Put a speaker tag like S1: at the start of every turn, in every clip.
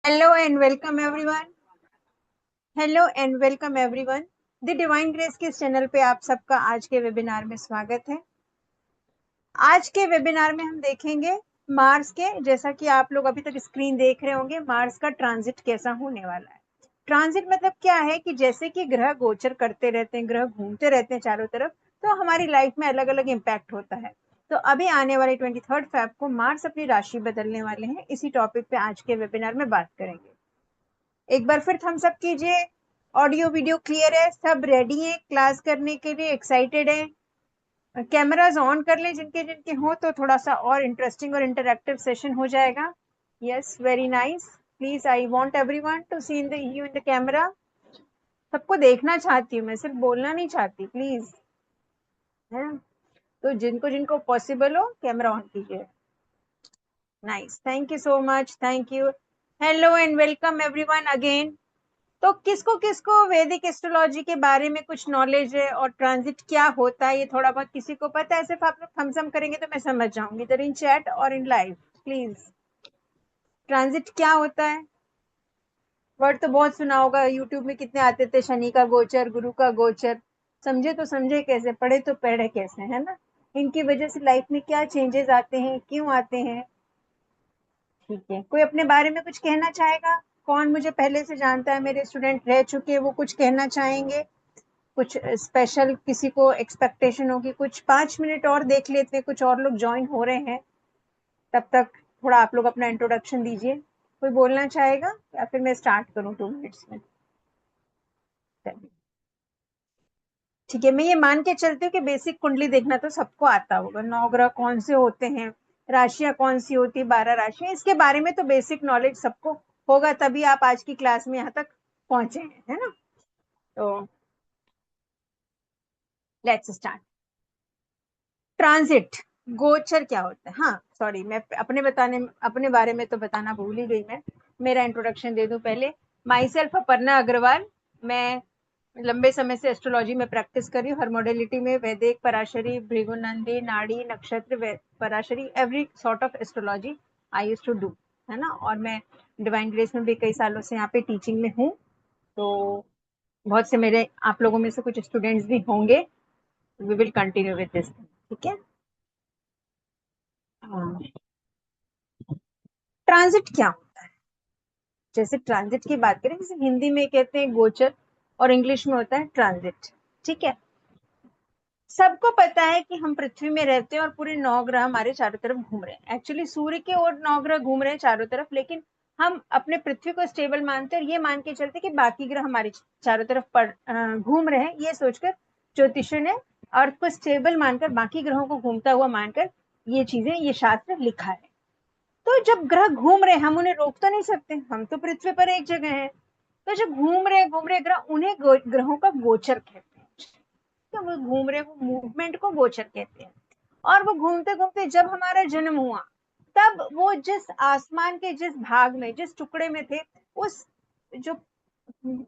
S1: Hello and welcome everyone. Hello and welcome everyone. The divine grace के इस channel पे आप सबका आज के वेबिनार में स्वागत है। आज के वेबिनार में हम देखेंगे मार्स के, जैसा कि आप लोग अभी तक स्क्रीन देख रहे होंगे, मार्स का ट्रांजिट कैसा होने वाला है। ट्रांजिट मतलब क्या है कि जैसे कि ग्रह गोचर करते रहते हैं, ग्रह घूमते रहते हैं चारों तरफ, तो हमारी लाइफ में अलग अलग इम्पैक्ट होता है। तो अभी आने वाले 23 फेब को मार्स अपनी राशि बदलने वाले हैं। इसी टॉपिक पे आज के वेबिनार में बात करेंगे। एक बार फिर थम्स अप कीजिए। ऑडियो वीडियो क्लियर है, सब रेडी है क्लास करने के लिए, एक्साइटेड है। कैमराज ऑन कर ले जिनके जिनके हो, तो थोड़ा सा और इंटरेस्टिंग और इंटरैक्टिव सेशन हो जाएगा। Yes, very nice. Please, I want everyone to see in the you in the camera. सबको देखना चाहती हूँ मैं, सिर्फ बोलना नहीं चाहती, प्लीज। है ना? तो जिनको जिनको पॉसिबल हो कैमरा ऑन कीजिए। Nice, thank you so much, thank you. Hello and welcome everyone again. तो किसको किसको वैदिक एस्ट्रोलॉजी के बारे में कुछ नॉलेज है और ट्रांजिट क्या होता है ये थोड़ा बहुत किसी को पता है? सिर्फ आप लोग थम्स अप करेंगे तो मैं समझ जाऊंगी, इधर इन चैट और इन लाइव। प्लीज, ट्रांजिट क्या होता है? वर्ड तो बहुत सुना होगा, यूट्यूब में कितने आते थे, शनि का गोचर, गुरु का गोचर। समझे तो समझे कैसे, पढ़े तो पढ़े कैसे, है ना? इनकी वजह से लाइफ में क्या चेंजेस आते हैं, क्यों आते हैं? ठीक है, कोई अपने बारे में कुछ कहना चाहेगा? कौन मुझे पहले से जानता है, मेरे स्टूडेंट रह चुके हैं, वो कुछ कहना चाहेंगे? कुछ स्पेशल किसी को एक्सपेक्टेशन होगी? कुछ 5 मिनट और देख लेते हैं, कुछ और लोग ज्वाइन हो रहे हैं। तब तक थोड़ा आप लोग अपना इंट्रोडक्शन दीजिए। कोई बोलना चाहेगा या फिर मैं स्टार्ट करूं 2 मिनट्स में? ठीक है, मैं ये मान के चलती हूँ कि बेसिक कुंडली देखना तो सबको आता होगा। 9 ग्रह कौन से होते हैं, राशियां कौन सी होती है, 12 राशियां, इसके बारे में तो बेसिक नॉलेज सबको होगा, तभी आप आज की क्लास में यहाँ तक पहुंचे हैं, है ना? तो लेट्स स्टार्ट। ट्रांजिट, गोचर क्या होता है? हाँ, सॉरी, मैं अपने बारे में तो बताना भूल ही गई। मैं मेरा इंट्रोडक्शन दे दूं पहले। Myself Aparna Agarwal. मैं लंबे समय से एस्ट्रोलॉजी में प्रैक्टिस कर रही हूँ, हर मॉडलिटी में, वैदिक, Parashari, Bhrigunandi, Nadi, nakshatra, Parashari, every sort of astrology I use to do, है ना? और मैं डिवाइन ग्रेस में भी कई सालों से यहाँ पे टीचिंग में हूँ। तो बहुत से मेरे आप लोगों में से कुछ स्टूडेंट्स भी होंगे। We will continue with this, ठीक है? हाँ, ट्रांजिट क्या होता है? जैसे ट्रांजिट की बात करें, जैसे हिंदी में कहते हैं गोचर और इंग्लिश में होता है ट्रांजिट। ठीक है, सबको पता है कि हम पृथ्वी में रहते हैं और पूरे 9 ग्रह हमारे चारों तरफ घूम रहे हैं। एक्चुअली सूर्य के और 9 ग्रह घूम रहे हैं चारों तरफ, लेकिन हम अपने पृथ्वी को स्टेबल मानते हैं और ये मान के चलते कि बाकी ग्रह हमारे चारों तरफ घूम रहे हैं, ये सोचकर ज्योतिषियों ने अर्थ को स्टेबल मानकर, बाकी ग्रहों को घूमता हुआ मानकर ये चीजें, ये शास्त्र लिखा है। तो जब ग्रह घूम रहे, हम उन्हें रोक तो नहीं सकते, हम तो पृथ्वी पर एक जगह है। तो जब घूम रहे ग्रह, उन्हें ग्रहों का गोचर कहते हैं। तो वो घूम रहे, वो मूवमेंट को गोचर कहते हैं। और वो घूमते घूमते जब हमारा जन्म हुआ, तब वो जिस आसमान के जिस भाग में, जिस टुकड़े में थे, उस जो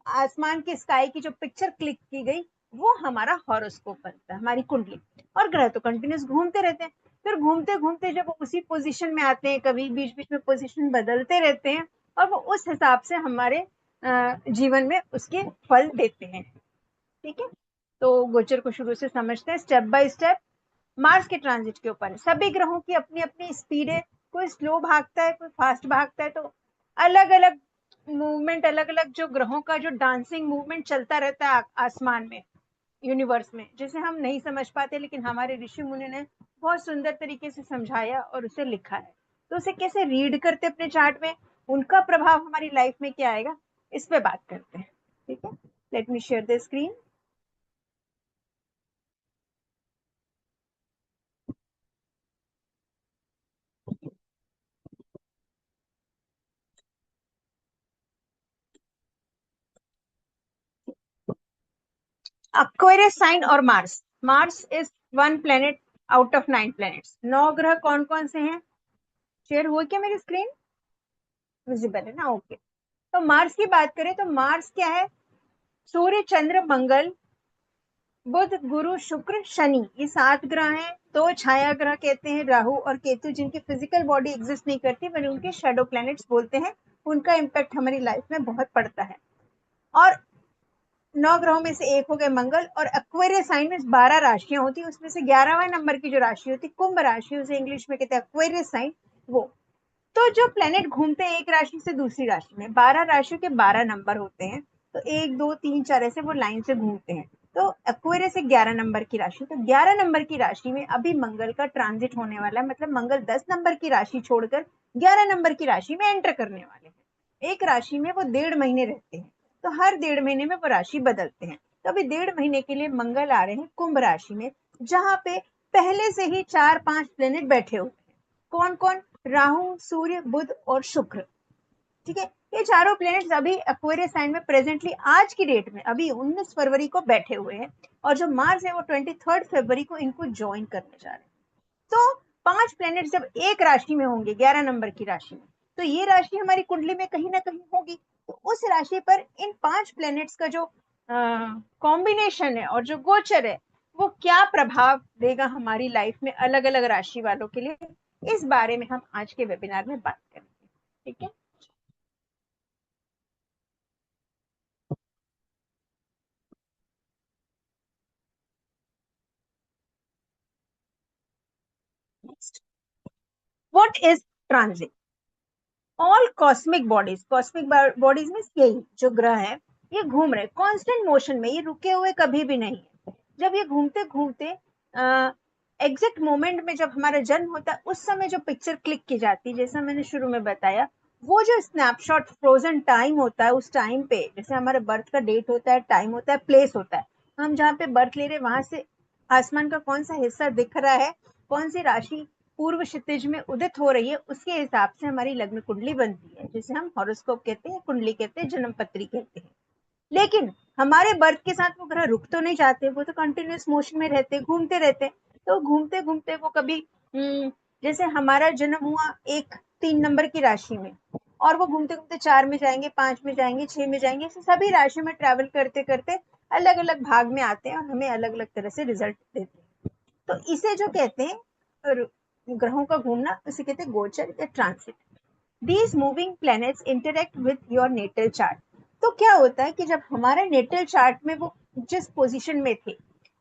S1: आसमान की स्काई की जो पिक्चर क्लिक की गई, वो हमारा हॉरोस्कोप बनता है, हमारी कुंडली। और ग्रह तो कंटिन्यूस घूमते रहते हैं। फिर घूमते घूमते जब वो उसी पोजीशन में आते हैं, कभी बीच बीच में पोजीशन बदलते रहते हैं, और वो उस हिसाब से हमारे जीवन में उसके फल देते हैं। ठीक है, तो गोचर को शुरू से समझते हैं स्टेप बाय स्टेप। मार्स के ट्रांजिट के ऊपर सभी ग्रहों की अपनी अपनी स्पीड है, कोई स्लो भागता है, कोई फास्ट भागता है। तो अलग अलग मूवमेंट, अलग अलग जो ग्रहों का जो डांसिंग मूवमेंट चलता रहता है आसमान में, यूनिवर्स में, जिसे हम नहीं समझ पाते, लेकिन हमारे ऋषि मुनि ने बहुत सुंदर तरीके से समझाया और उसे लिखा है। तो उसे कैसे रीड करते अपने चार्ट में, उनका प्रभाव हमारी लाइफ में क्या आएगा, इस पे बात करते हैं। ठीक है, let me share the screen. Aquarius sign और Mars. Mars is one planet out of 9 planets. 9 ग्रह कौन कौन से हैं? शेयर हुआ क्या मेरी स्क्रीन? विजिबल है ना? ओके। तो मार्स की बात करें तो मार्स क्या है? सूर्य, चंद्र, मंगल, बुध, गुरु, शुक्र, शनि, ये 7 ग्रह हैं। दो छाया ग्रह कहते हैं, राहु और केतु, जिनकी फिजिकल बॉडी एग्जिस्ट नहीं करती, बल्कि उनके शेडो प्लैनेट्स बोलते हैं। उनका इम्पैक्ट हमारी लाइफ में बहुत पड़ता है। और 9 ग्रहों में से एक हो गए मंगल, और एक्वेरियस साइन में 12 राशियां होती है, उसमें से 11वां नंबर की जो राशि होती है कुंभ राशि, उसे इंग्लिश में कहते हैं एक्वेरियस साइन। वो तो जो प्लेनेट घूमते हैं एक राशि से दूसरी राशि में, 12 राशियों के 12 नंबर होते हैं, तो 1 2 3 4 ऐसे वो लाइन से घूमते हैं। तो एक्वेरियस एक 11 नंबर की राशि, तो 11 नंबर की राशि में अभी मंगल का ट्रांजिट होने वाला है, मतलब मंगल 10 नंबर की राशि छोड़कर 11 नंबर की राशि में एंटर करने वाले हैं। एक राशि में वो 1.5 महीने रहते हैं, तो हर 1.5 महीने में वो राशि बदलते हैं। तो अभी 1.5 महीने के लिए मंगल आ रहे हैं कुंभ राशि में, जहां पे पहले से ही 4 5 प्लेनेट बैठे हुए हैं। कौन कौन? राहु, सूर्य, बुध और शुक्र। ठीक है, ये चारों प्लैनेट्स अभी एक्वेरियस साइन में प्रेजेंटली आज की डेट में अभी 19 फरवरी को बैठे हुए हैं, और जो मार्स है वो 23 फरवरी को इनको ज्वाइन करने जा रहे हैं। तो 5 प्लैनेट जब एक राशि में होंगे 11 नंबर की राशि में, तो ये राशि हमारी कुंडली में कहीं ना कहीं होगी। तो उस राशि पर इन 5 प्लैनेट्स का जो कॉम्बिनेशन है और जो गोचर है, वो क्या प्रभाव देगा हमारी लाइफ में अलग अलग राशि वालों के लिए, इस बारे में हम आज के वेबिनार में बात करेंगे। ठीक है, next, what is transit? All cosmic bodies, cosmic bodies में यही जो ग्रह है, ये घूम रहे कांस्टेंट मोशन में, ये रुके हुए कभी भी नहीं है। जब ये घूमते घूमते एग्जैक्ट मोमेंट में जब हमारा जन्म होता है, उस समय जो पिक्चर क्लिक की जाती है, जैसा मैंने शुरू में बताया, वो जो स्नैपशॉट फ्रोजन टाइम होता है, उस टाइम पे जैसे हमारे बर्थ का डेट होता है, टाइम होता है, प्लेस होता है, हम जहाँ पे बर्थ ले रहे हैं वहां से आसमान का कौन सा हिस्सा दिख रहा है, कौन सी राशि पूर्व क्षितिज में उदित हो रही है, उसके हिसाब से हमारी लग्न कुंडली बनती है, जिसे हम हॉरोस्कोप कहते हैं, कुंडली कहते हैं, जन्म पत्री कहते हैं। लेकिन हमारे बर्थ के साथ वो ग्रह रुक तो नहीं जाते, वो तो कंटिन्यूस मोशन में रहते, घूमते रहते। तो घूमते घूमते वो कभी जैसे हमारा जन्म हुआ एक 3 नंबर की राशि में, और वो घूमते घूमते 4 में जाएंगे, 5 में जाएंगे, 6 में जाएंगे, ऐसे सभी राशियों में ट्रेवल करते करते अलग अलग भाग में आते हैं और हमें अलग अलग तरह से रिजल्ट देते हैं। तो इसे जो कहते हैं ग्रहों का घूमना, उसे कहते हैं गोचर या transit. These moving planets interact with your natal chart। तो क्या होता है कि जब हमारे नेटल चार्ट में वो जिस पोजीशन में थे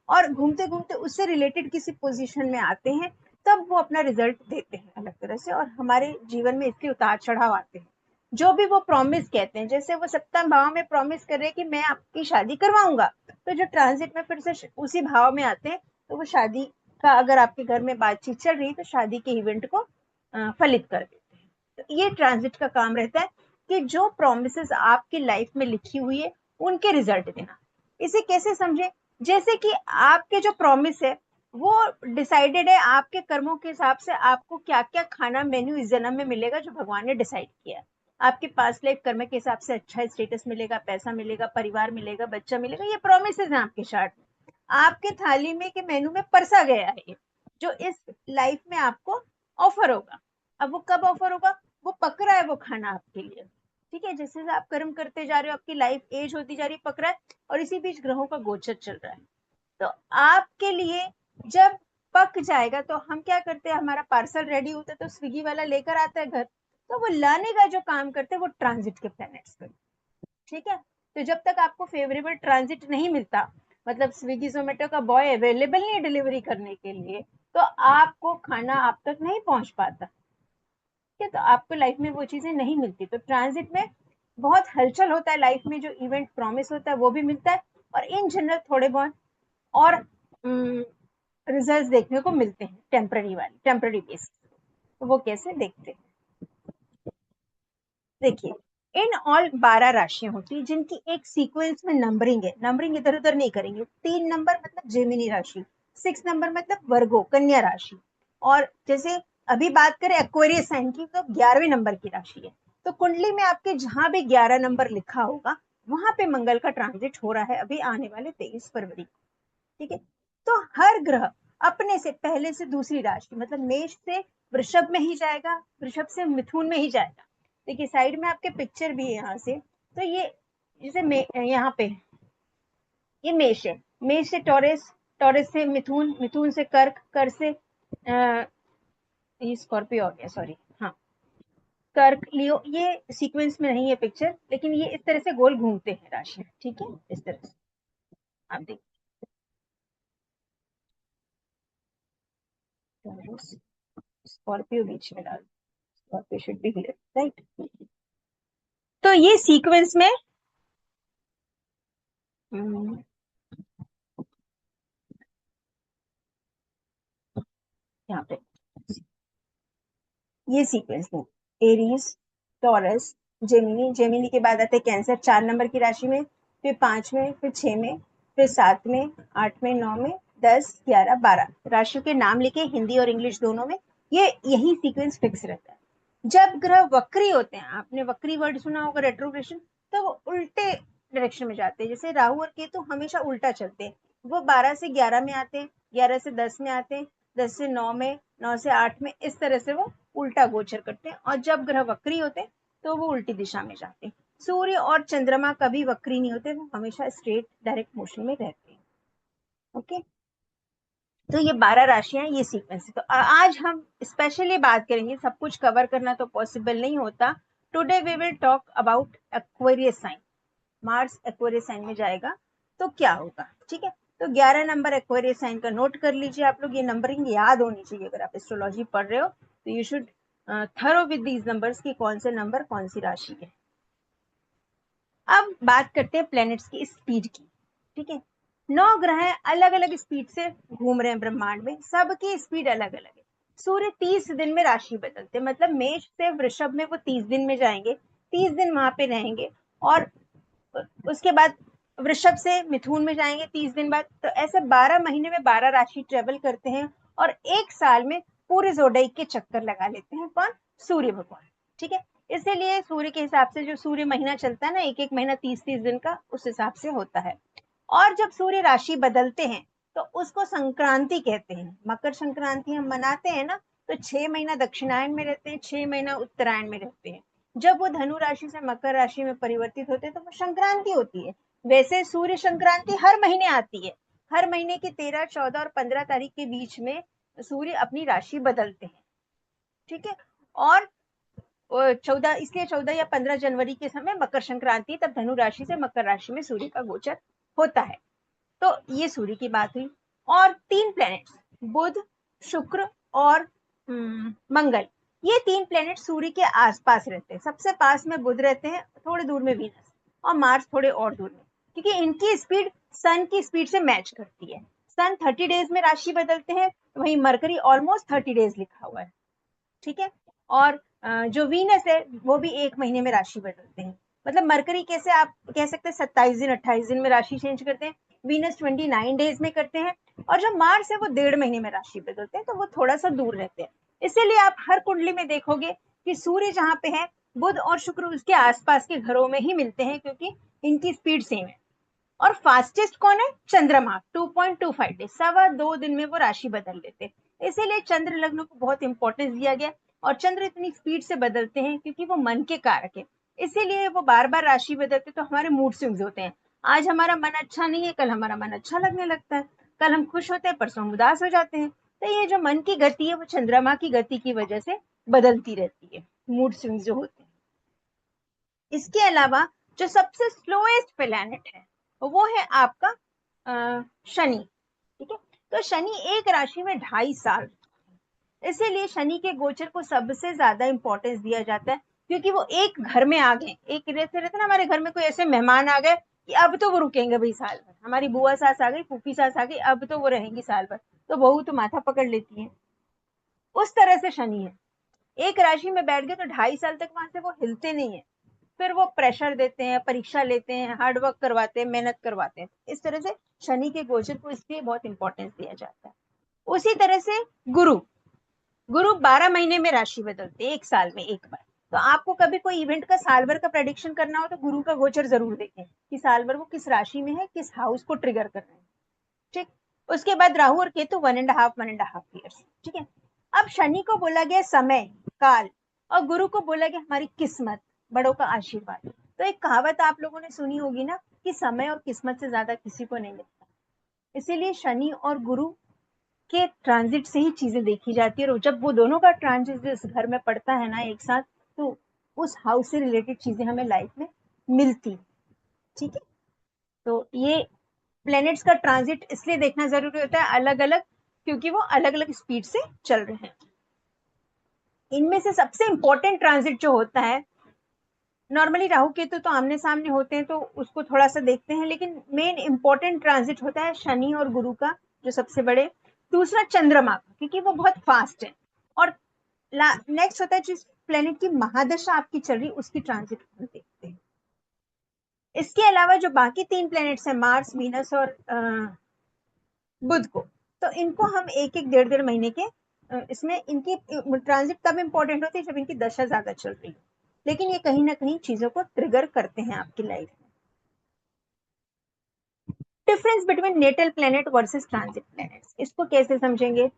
S1: और घूमते घूमते उससे रिलेटेड किसी पोजीशन में आते हैं, तब वो अपना रिजल्ट देते हैं अलग तरह से, और हमारे जीवन में इसके उतार चढ़ाव आते हैं। जो भी वो प्रॉमिस कहते हैं, जैसे वो सप्तम भाव में प्रॉमिस कर रहे हैं कि मैं आपकी शादी करवाऊंगा, तो जो ट्रांजिट में फिर से उसी भाव में आते हैं, तो वो शादी का, अगर आपके घर में बातचीत चल रही है, तो शादी के इवेंट को फलित कर देते हैं। तो ये ट्रांजिट का काम रहता है कि जो प्रोमिसेस आपकी लाइफ में लिखी हुई है, उनके रिजल्ट देना। इसे कैसे समझे? जैसे कि आपके जो प्रॉमिस है वो डिसाइडेड है आपके कर्मों के हिसाब से, आपको क्या क्या खाना मेन्यू इस जन्म में मिलेगा जो भगवान ने डिसाइड किया है। आपके पास लाइफ कर्म के हिसाब से अच्छा स्टेटस मिलेगा, पैसा मिलेगा, परिवार मिलेगा, बच्चा मिलेगा, ये प्रोमिस है आपके चार्ट में। आपके थाली में के मेनू में परसा गया है ये, जो इस लाइफ में आपको ऑफर होगा। अब वो कब ऑफर होगा? वो पक रहा है वो खाना आपके लिए। ठीक है, जैसे आप कर्म करते जा रहे हो, आपकी लाइफ एज होती जा रही है, पक रहा है, और इसी बीच ग्रहों का गोचर चल रहा है। तो आपके लिए जब पक जाएगा, तो हम क्या करते हैं, हमारा पार्सल रेडी होता है तो स्विगी वाला लेकर आता है घर, तो वो लाने का जो काम करते हैं वो ट्रांजिट के प्लैनेट्स पे। ठीक है, तो जब तक आपको फेवरेबल ट्रांजिट नहीं मिलता, मतलब स्विगी जोमेटो का बॉय अवेलेबल नहीं है डिलीवरी करने के लिए, तो आपको खाना आप तक नहीं पहुंच पाता। ठीक है, तो आपको लाइफ में वो चीजें नहीं मिलती। तो ट्रांजिट में बहुत हलचल होता है लाइफ में, जो इवेंट प्रॉमिस होता है वो भी मिलता है, और इन जनरल थोड़े बहुत और रिजल्ट देखने को मिलते हैं, टेम्पररी वाले, टेम्पररी बेस। तो वो कैसे देखते हैं, देखिए, इन ऑल 12 राशियां होती है जिनकी एक सीक्वेंस में नंबरिंग है। नंबरिंग इधर उधर नहीं करेंगे। 3 नंबर मतलब जेमिनी राशि, 6 नंबर मतलब वर्गो, कन्या राशि, और जैसे अभी बात करें एक्वेरियस साइन की, तो 11वें नंबर की राशि है। तो कुंडली में आपके जहां भी 11 नंबर लिखा होगा, वहां पे मंगल का ट्रांजिट हो रहा है अभी आने वाले 23 फरवरी को। ठीक है, तो हर ग्रह अपने से पहले से दूसरी राशि, मतलब मेष से वृषभ में ही जाएगा, वृषभ से मिथुन में ही जाएगा। देखिए साइड में आपके पिक्चर भी है यहाँ से, तो ये जैसे यहाँ पे ये मेष है, मेष से टॉरस, टॉरस से मिथुन, मिथुन से कर्क, कर से ये स्कॉर्पियो हो गया, सॉरी, हाँ, कर्क, लियो, ये सीक्वेंस में नहीं है पिक्चर, लेकिन ये इस तरह से गोल घूमते हैं राशि, ठीक है, इस तरह से आप देखिए। स्कॉर्पियो बीच में डाल, Scorpio should be here, right. तो ये सीक्वेंस में हम्म, यहाँ पे ये सीक्वेंस में एरीज, टॉरस, जेमिनी, जेमिनी के बाद आते हैं कैंसर 4 नंबर की राशि में, फिर 5 में, फिर 6 में, फिर 7 में, 8 में, 9 में, 10, 11, 12 राशियों के नाम लिखे हिंदी और इंग्लिश दोनों में। ये यही सीक्वेंस फिक्स रहता है। जब ग्रह वक्री होते हैं, आपने वक्री वर्ड सुना होगा, रेट्रोग्रेशन, तो वो उल्टे डायरेक्शन में जाते हैं। जैसे राहु और केतु हमेशा उल्टा चलते हैं, वो 12 से 11 में आते हैं, 11 से 10 में आते हैं, 10 से 9 में, 9 से 8 में, इस तरह से वो उल्टा गोचर करते हैं। और जब ग्रह वक्री होते हैं तो वो उल्टी दिशा में जाते हैं। सूर्य और चंद्रमा कभी वक्री नहीं होते, वो हमेशा स्ट्रेट डायरेक्ट मोशन में रहते हैं। ओके, तो ये 12 राशियां, ये सीक्वेंस है। तो आज हम स्पेशली बात करेंगे, सब कुछ कवर करना तो पॉसिबल नहीं होता। Today we will talk about Aquarius sign. Mars Aquarius sign में जाएगा तो क्या होगा, ठीक है। तो 11 नंबर एक्वेरियस साइन का नोट कर लीजिए आप लोग, ये नंबरिंग याद होनी चाहिए। अगर आप एस्ट्रोलॉजी पढ़ रहे हो तो you should thorough with these numbers की कौन से नंबर कौन सी राशि है। अब बात करते हैं प्लैनेट्स की स्पीड की, ठीक है। 9 ग्रह अलग अलग स्पीड से घूम रहे हैं ब्रह्मांड में, सबकी स्पीड अलग अलग है। सूर्य 30 दिन में राशि बदलते, मतलब मेष से वृषभ में वो 30 दिन में जाएंगे, 30 दिन वहां पे रहेंगे, और उसके बाद वृषभ से मिथुन में जाएंगे 30 दिन बाद। तो ऐसे 12 महीने में 12 राशि ट्रेवल करते हैं, और एक साल में पूरे जोडाइक के चक्कर लगा लेते हैं। कौन? सूर्य भगवान, ठीक है। इसीलिए सूर्य के हिसाब से जो सूर्य महीना चलता है ना, एक एक महीना 30-30 दिन का, उस हिसाब से होता है। और जब सूर्य राशि बदलते हैं तो उसको संक्रांति कहते हैं। मकर संक्रांति हम मनाते हैं ना, तो 6 महीना दक्षिणायन में रहते हैं, 6 महीना उत्तरायण में रहते हैं। जब वो धनु राशि से मकर राशि में परिवर्तित होते हैं तो वो संक्रांति होती है। वैसे सूर्य संक्रांति हर महीने आती है, हर महीने की 13, 14 और 15 तारीख के बीच में सूर्य अपनी राशि बदलते हैं, ठीक है। और 14, इसलिए 14 या 15 जनवरी के समय मकर संक्रांति, तब धनु राशि से मकर राशि में सूर्य का गोचर होता है। तो ये सूर्य की बात हुई। और 3 प्लैनेट्स, बुध, शुक्र और मंगल, ये 3 प्लैनेट सूर्य के आसपास रहते हैं। सबसे पास में बुध रहते हैं, थोड़े दूर में वीनस, और मार्स थोड़े और दूर में, क्योंकि इनकी स्पीड सन की स्पीड से मैच करती है। सन 30 डेज में राशि बदलते हैं, वहीं मरकरी ऑलमोस्ट 30 डेज लिखा हुआ है, ठीक है। और जो वीनस है वो भी 1 महीने में राशि बदलते हैं। मतलब मरकरी कैसे आप कह सकते हैं 27 दिन 28 दिन में राशि चेंज करते हैं, वीनस 29 डेज में करते हैं, और जो मार्स है वो 1.5 महीने में राशि बदलते हैं, तो वो थोड़ा सा दूर रहते हैं। इसीलिए आप हर कुंडली में देखोगे कि सूर्य जहाँ पे है, बुध और शुक्र उसके आसपास के घरों में ही मिलते हैं, क्योंकि इनकी स्पीड सेम है। और फास्टेस्ट कौन है? चंद्रमा, 2.25 डेज, 2.25 दिन में वो राशि बदल लेते हैं। इसीलिए चंद्र लग्न को बहुत इंपॉर्टेंस दिया गया। और चंद्र इतनी स्पीड से बदलते हैं क्योंकि वो मन के कारक है, इसीलिए वो बार बार राशि बदलते, तो हमारे मूड स्विंग्स होते हैं। आज हमारा मन अच्छा नहीं है, कल हमारा मन अच्छा लगने लगता है, कल हम खुश होते हैं, परसों हम उदास हो जाते हैं। तो ये जो मन की गति है वो चंद्रमा की गति की वजह से बदलती रहती है, मूड स्विंग्स जो होते हैं। इसके अलावा जो सबसे स्लोएस्ट प्लैनेट है वो है आपका शनि, ठीक है। तो शनि एक राशि में 2.5 साल, इसीलिए शनि के गोचर को सबसे ज्यादा इंपॉर्टेंस दिया जाता है, क्योंकि वो एक घर में आ गए, एक रहते रहते ना, हमारे घर में कोई ऐसे मेहमान आ गए कि अब तो वो रुकेंगे भाई साल भर। हमारी बुआ सास आ गई, फूफी सास आ गई, अब तो वो रहेंगी साल भर, तो बहू तो माथा पकड़ लेती है। उस तरह से शनि है, एक राशि में बैठ गए तो 2.5 साल तक वहां से वो हिलते नहीं है। फिर वो प्रेशर देते हैं, परीक्षा लेते हैं, हार्डवर्क करवाते हैं, मेहनत करवाते हैं। इस तरह से शनि के गोचर को इसलिए बहुत इंपॉर्टेंस दिया जाता है। उसी तरह से गुरु, गुरु 12 महीने में राशि बदलते हैं, एक साल में एक बार। तो आपको कभी कोई इवेंट का साल भर का प्रेडिक्शन करना हो तो गुरु का गोचर जरूर देखें कि साल भर वो किस राशि में है, किस हाउस को ट्रिगर कर रहे हैं, ठीक। उसके बाद राहु और केतु 1.5 ईयर्स, ठीक है। अब शनि को बोला गया समय काल, और गुरु को बोला गया हमारी किस्मत, बड़ों का आशीर्वाद। तो एक कहावत आप लोगों ने सुनी होगी ना, कि समय और किस्मत से ज्यादा किसी को नहीं मिलता। इसीलिए शनि और गुरु के ट्रांजिट से ही चीजें देखी जाती है, और जब वो दोनों का ट्रांजिट इस घर में पड़ता है ना एक साथ, तो उस हाउस से रिलेटेड चीजें हमें लाइफ में मिलती। ठीक है, तो ये प्लैनेट्स का ट्रांजिट इसलिए देखना जरूरी होता है अलग अलग, क्योंकि वो अलग अलग स्पीड से चल रहे हैं। इनमें से सबसे इंपॉर्टेंट ट्रांजिट जो होता है, नॉर्मली राहु केतु तो आमने सामने होते हैं तो उसको थोड़ा सा देखते हैं, लेकिन मेन इंपॉर्टेंट ट्रांजिट होता है शनि और गुरु का, जो सबसे बड़े, दूसरा चंद्रमा का, क्योंकि वो बहुत फास्ट है, और नेक्स्ट होता है जिस प्लेनेट की महादशा आपकी चल रही उसकी ट्रांजिट हम देखते हैं। इसके अलावा जो बाकी 3 प्लेनेट्स हैं, मार्स, वीनस और बुध को, तो इनको हम एक एक 1.5 महीने के इसमें इनकी ट्रांजिट तब इंपॉर्टेंट होती है जब इनकी दशा ज्यादा चल रही है, लेकिन ये कहीं ना कहीं चीजों को ट्रिगर करते हैं आपकी लाइफ में। Difference between natal planet versus transit planets, इसको कैसे समझेंगे?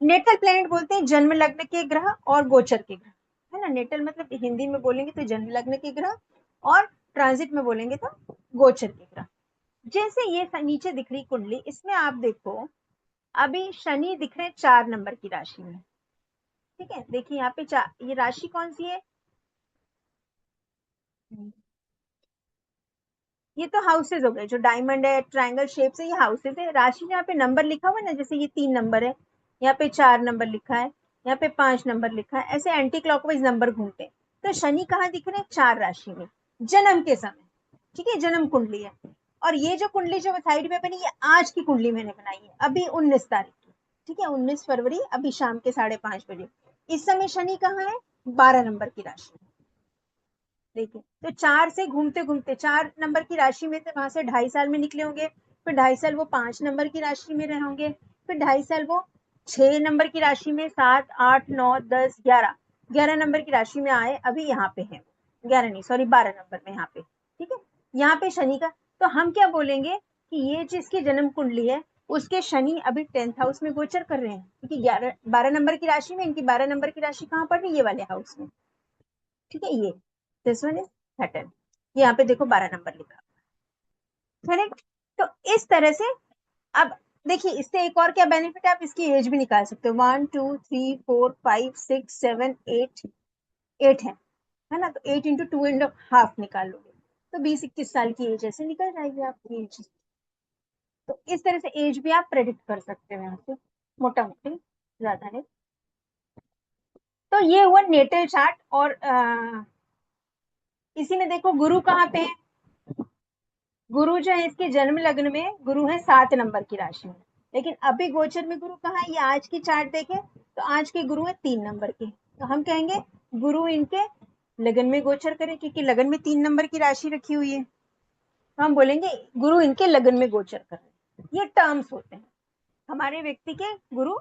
S1: नेटल प्लेनेट बोलते हैं जन्म लग्न के ग्रह और गोचर के ग्रह, है ना। नेटल मतलब हिंदी में बोलेंगे तो जन्म लग्न के ग्रह, और ट्रांजिट में बोलेंगे तो गोचर के ग्रह। जैसे ये नीचे दिख रही कुंडली, इसमें आप देखो अभी शनि दिख रहे 4 नंबर की राशि में। ठीक है, देखिए यहाँ पे ये राशि कौन सी है? ये तो हाउसेज हो गए, जो डायमंड है, ट्रायंगल शेप से, ये हाउसेज है। राशि यहाँ पे नंबर लिखा हुआ है ना, जैसे ये 3 नंबर है, यहाँ पे 4 नंबर लिखा है, यहाँ पे 5 नंबर लिखा है, ऐसे एंटी क्लॉकवाइज नंबर घूमते हैं। तो शनि कहाँ दिख रहे हैं? 4 राशि में, जन्म के समय। ठीक है, जन्म कुंडली है। और ये जो कुंडली जो साइड में बनी, ये आज की कुंडली मैंने बनाई है, अभी 19 तारीख की। ठीक है, 19 फरवरी, अभी शाम के 5:30 बजे। इस समय शनि कहाँ है? 12 नंबर की राशि में। देखिए, तो 4 से घूमते घूमते 4 नंबर की राशि में से, वहां से 2.5 साल में निकले होंगे, फिर 2.5 साल वो 5 नंबर की राशि में रहे होंगे, फिर 2.5 साल वो 6 नंबर की राशि में, 7, 8, 9, 10, 11 नंबर की राशि में आए, अभी यहाँ पे है 11 नहीं, सॉरी 12 नंबर में यहाँ पे। ठीक है, यहाँ पे शनि का, तो हम क्या बोलेंगे कि ये जिसकी जन्म कुंडली है उसके शनि अभी 10th हाउस में गोचर कर रहे हैं, क्योंकि 12 नंबर की राशि में, इनकी 12 नंबर की राशि कहाँ पड़ रही है? ये वाले हाउस में। ठीक है, ये दिस वन इज सैटर्न, यहाँ पे देखो 12 नंबर लिखा, करेक्ट। तो इस तरह से, अब देखिए इससे एक और क्या बेनिफिट है, आप इसकी एज भी निकाल सकते हो। 1, 2, 3, 4, 5, 6, 7, 8, 8 है ना, तो 8 into 2.5 निकाल लोगे तो 20-21 साल की एज ऐसे निकल जाएगी आपकी एज। तो इस तरह से एज भी आप प्रेडिक्ट कर सकते हो यहाँ से, मोटा मोटी, ज्यादा नहीं। तो ये हुआ नेटल चार्ट। और इसी में देखो गुरु कहाँ पे है? गुरु जो है इसके जन्म लग्न में गुरु है 7 नंबर की राशि में, लेकिन अभी गोचर में गुरु कहाँ है? ये आज की चार्ट देखे तो आज के गुरु है 3 नंबर के, तो हम कहेंगे गुरु इनके लगन में गोचर करे, क्योंकि लगन में 3 नंबर की राशि रखी हुई है, तो हम बोलेंगे गुरु इनके लगन में गोचर कर रहे। ये टर्म्स होते हैं हमारे व्यक्ति के। गुरु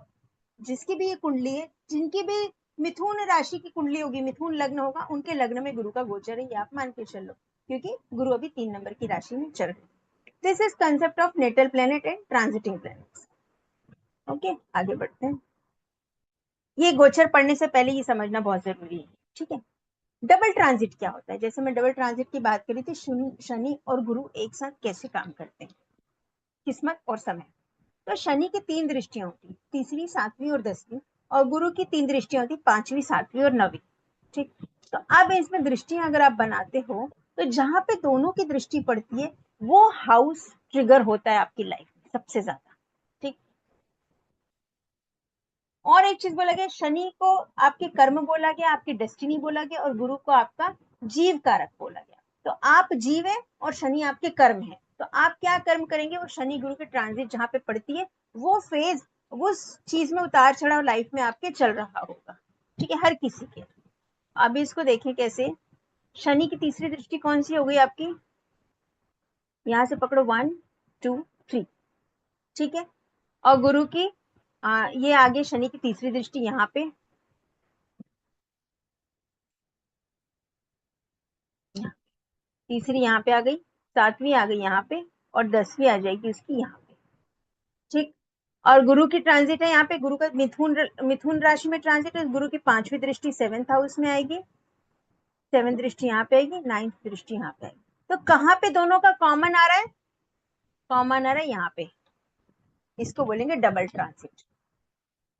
S1: जिसकी भी ये कुंडली है, जिनकी भी मिथुन राशि की कुंडली होगी, मिथुन लग्न होगा, उनके लग्न में गुरु का गोचर है, ये आप मान के चलो, क्योंकि गुरु अभी 3 नंबर की राशि में चल रहे। This is concept of natal planet and transiting planets. Okay, आगे बढ़ते हैं। ये गोचर पढ़ने से पहले ये समझना बहुत जरूरी है। ठीक है, डबल ट्रांजिट क्या होता है? जैसे मैं डबल ट्रांजिट की बात करी थी, शनि और गुरु एक साथ कैसे काम करते हैं, किस्मत और समय। तो शनि की 3 दृष्टियां होती, तीसरी, 7वीं और 10वीं, और गुरु की 3 दृष्टियां होती, 5वीं, 7वीं और 9वीं। ठीक, तो अब इसमें दृष्टियां अगर आप बनाते हो, तो जहां पे दोनों की दृष्टि पड़ती है वो हाउस ट्रिगर होता है आपकी लाइफ में सबसे ज्यादा। ठीक, और एक चीज बोला गया, शनि को आपके कर्म बोला गया, आपकी डेस्टिनी बोला गया, और गुरु को आपका जीव कारक बोला गया। तो आप जीव है और शनि आपके कर्म है, तो आप क्या कर्म करेंगे, वो शनि गुरु के ट्रांजिट जहां पे पड़ती है, वो फेज, उस चीज में उतार चढ़ाव लाइफ में आपके चल रहा होगा। ठीक है, हर किसी के। अब इसको देखें कैसे। शनि की तीसरी दृष्टि कौन सी हो गई आपकी? यहां से पकड़ो, 1, 2, 3। ठीक है, और गुरु की ये आगे शनि की तीसरी दृष्टि यहाँ पे, तीसरी यहाँ पे आ गई, 7वीं आ गई यहाँ पे, और 10वीं आ जाएगी उसकी यहाँ पे। ठीक, और गुरु की ट्रांजिट है यहाँ पे, गुरु का मिथुन राशि में ट्रांजिट है, गुरु की 5वीं दृष्टि 7th हाउस में आएगी, 7th दृष्टि यहाँ पे आएगी, 9th दृष्टि यहाँ पे आएगी। तो कहाँ पे दोनों का कॉमन आ रहा है? कॉमन आ रहा है यहाँ पे, इसको बोलेंगे डबल ट्रांजिट।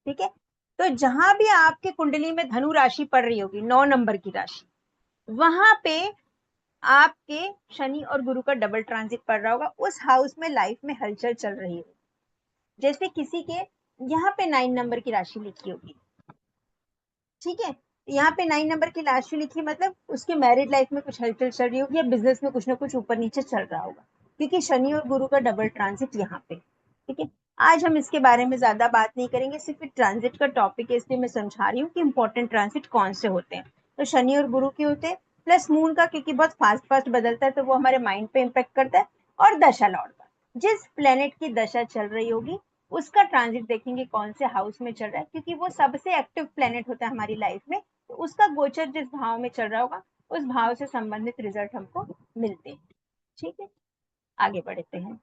S1: ठीक है, तो जहां भी आपके कुंडली में धनु राशि पड़ रही होगी, 9 नंबर की राशि, वहां पे आपके शनि और गुरु का डबल ट्रांजिट पड़ रहा होगा, उस हाउस में लाइफ में हलचल चल रही होगी। जैसे किसी के यहाँ पे 9 नंबर की राशि लिखी होगी, ठीक है, यहाँ पे 9 नंबर की राशि लिखी, मतलब उसके मैरिड लाइफ में कुछ हलचल चल रही होगी, या बिजनेस में कुछ ना कुछ ऊपर नीचे चल रहा होगा, क्योंकि शनि और गुरु का डबल ट्रांजिट यहाँ पे, ठीक है। आज हम इसके बारे में ज्यादा बात नहीं करेंगे, सिर्फ ट्रांजिट का टॉपिक है, इसलिए मैं समझा रही हूँ कि इंपॉर्टेंट ट्रांजिट कौन से होते हैं। तो शनि और गुरु के होते हैं, प्लस मून का, क्योंकि बहुत फास्ट फास्ट बदलता है तो वो हमारे माइंड पे इम्पेक्ट करता है, और दशा लॉर्ड का, जिस प्लेनेट की दशा चल रही होगी उसका ट्रांजिट देखेंगे कौन से हाउस में चल रहा है, क्योंकि वो सबसे एक्टिव प्लेनेट होता है हमारी लाइफ में, तो उसका गोचर जिस भाव में चल रहा होगा उस भाव से संबंधित रिजल्ट हमको मिलते हैं। ठीक है, आगे बढ़ते हैं।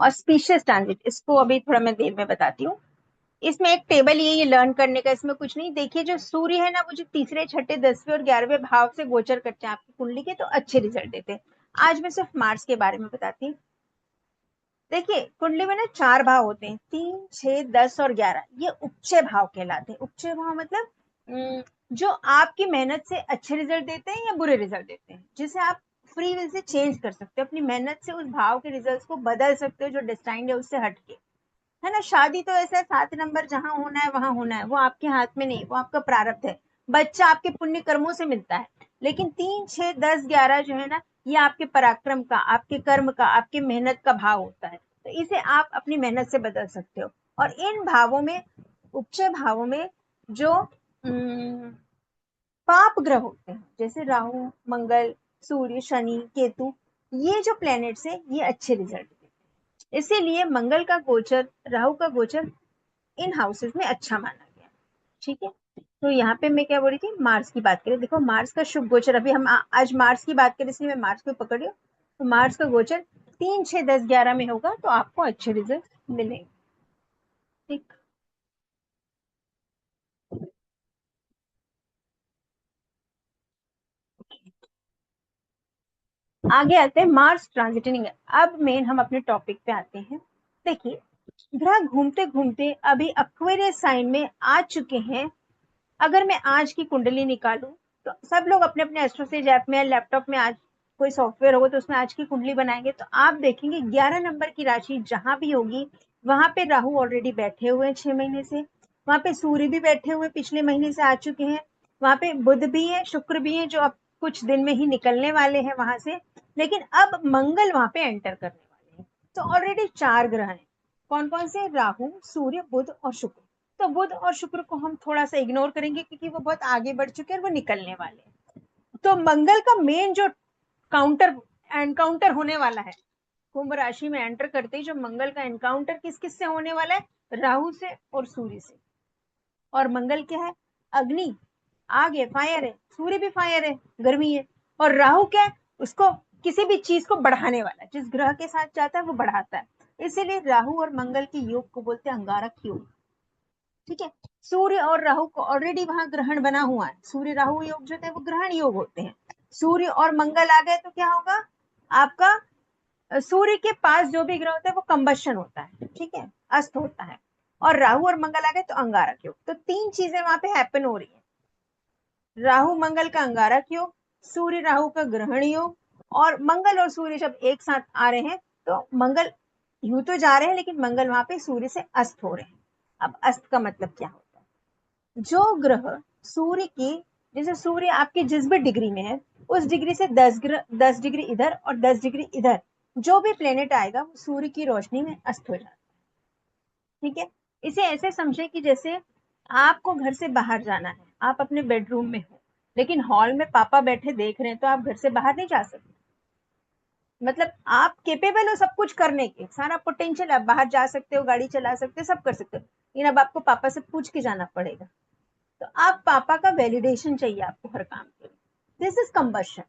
S1: ऑस्पिशियस ट्रांजिट, इसको अभी थोड़ा मैं देर में बताती हूँ। इसमें एक टेबल ये लर्न करने का, इसमें कुछ नहीं। देखिए जो सूर्य है ना, वो जो तीसरे, छठे, 10वें और 11वें भाव से गोचर करते हैं आपकी कुंडली के, तो अच्छे रिजल्ट देते हैं। आज मैं सिर्फ मार्स के बारे में बताती हूँ। देखिए कुंडली में ना 4 भाव होते हैं, 3, 6, 10 और 11, ये उपचय भाव कहलाते हैं। उपचय भाव मतलब जो आपकी मेहनत से अच्छे रिजल्ट देते हैं या बुरे रिजल्ट देते हैं, जिसे आप फ्री विल से चेंज कर सकते हो, अपनी मेहनत से उस भाव के रिजल्ट्स को बदल सकते हो, जो डिस्टाइंड है उससे हटके, है ना। शादी तो ऐसा है, 7 नंबर जहां होना है वहां होना है, वो आपके हाथ में नहीं, वो आपका प्रारब्ध है। बच्चा आपके पुण्य कर्मों से मिलता है, लेकिन 3, 6, 10, 11 जो है ना, ये आपके पराक्रम का, आपके कर्म का, आपके मेहनत का भाव होता है, तो इसे आप अपनी मेहनत से बदल सकते हो। और इन भावों में, उपचय भावों में, जो पाप ग्रह होते हैं, जैसे राहु, मंगल, सूर्य, शनि, केतु, ये जो प्लैनेट्स है ये अच्छे रिजल्ट देते हैं। इसीलिए मंगल का गोचर, राहु का गोचर इन हाउसेस में अच्छा माना गया। ठीक है, तो यहाँ पे मैं क्या बोल रही थी, मार्स की बात करें। देखो मार्स का शुभ गोचर, अभी हम आज मार्स की बात करें इसलिए मैं मार्स को पकड़ रही हूँ। तो मार्स का गोचर 3, 6, 10, 11 में होगा, तो आपको अच्छे रिजल्ट मिलेंगे। ठीक, आगे आते हैं मार्स ट्रांजिटिंग। अब मेन हम अपने टॉपिक पे आते हैं। देखिए ग्रह घूमते घूमते अभी एक्वेरियस साइन में आ चुके हैं। अगर मैं आज की कुंडली निकालूं, तो सब लोग अपने अपने एस्ट्रोसेज ऐप में, लैपटॉप में, आज कोई सॉफ्टवेयर होगा तो उसमें आज की कुंडली बनाएंगे, तो आप देखेंगे 11 नंबर की राशि जहां भी होगी, वहां पे राहु ऑलरेडी बैठे हुए हैं 6 महीने से, वहां पे सूर्य भी बैठे हुए पिछले महीने से आ चुके हैं, वहां पे बुध भी है, शुक्र भी है, जो अब कुछ दिन में ही निकलने वाले हैं वहां से, लेकिन अब मंगल वहां पे एंटर करने वाले हैं। तो ऑलरेडी 4 ग्रह हैं। कौन कौन से? राहु, सूर्य, बुध और शुक्र। तो बुध और शुक्र को हम थोड़ा सा इग्नोर करेंगे, क्योंकि वो बहुत आगे बढ़ चुके हैं और वो निकलने वाले हैं। तो मंगल का मेन जो काउंटर एनकाउंटर होने वाला है, कुंभ राशि में एंटर करते ही जो मंगल का एनकाउंटर किस किस से होने वाला है, राहु से और सूर्य से। और मंगल क्या है? अग्नि, आग है, फायर है। सूर्य भी फायर है, गर्मी है। और राहु क्या है? उसको, किसी भी चीज को बढ़ाने वाला, जिस ग्रह के साथ जाता है वो बढ़ाता है। इसीलिए राहु और मंगल के योग को बोलते हैं अंगारक योग। ठीक है, सूर्य और राहु को ऑलरेडी वहां ग्रहण बना हुआ है, सूर्य राहु योग जो है वो ग्रहण योग होते हैं। सूर्य और मंगल आ गए तो क्या होगा आपका? सूर्य के पास जो भी ग्रह होता है वो कंबशन होता है, ठीक है, अस्त होता है। और राहु और मंगल आ गए तो अंगारक योग। तो 3 चीजें वहां पे हैपन हो रही है, राहु मंगल का अंगारक योग, सूर्य राहु का ग्रहण योग, और मंगल और सूर्य जब एक साथ आ रहे हैं, तो मंगल यूं तो जा रहे हैं, लेकिन मंगल वहां पे सूर्य से अस्त हो रहे हैं। अब अस्त का मतलब क्या होता है? जो ग्रह सूर्य की, जैसे सूर्य आपके जिस भी डिग्री में है, उस डिग्री से 10 डिग्री इधर और 10 डिग्री इधर, जो भी प्लेनेट आएगा वो सूर्य की रोशनी में अस्त हो जाता है। ठीक है, इसे ऐसे समझे कि जैसे आपको घर से बाहर जाना है, आप अपने बेडरूम में हो, लेकिन हॉल में पापा बैठे देख रहे हैं, तो आप घर से बाहर नहीं जा सकते। मतलब आप केपेबल हो सब कुछ करने के, सारा पोटेंशियल, आप बाहर जा सकते हो, गाड़ी चला सकते हो, सब कर सकते हो, लेकिन अब आपको पापा से पूछ के जाना पड़ेगा। तो आप पापा का वैलिडेशन चाहिए आपको हर काम के लिए। This is combustion.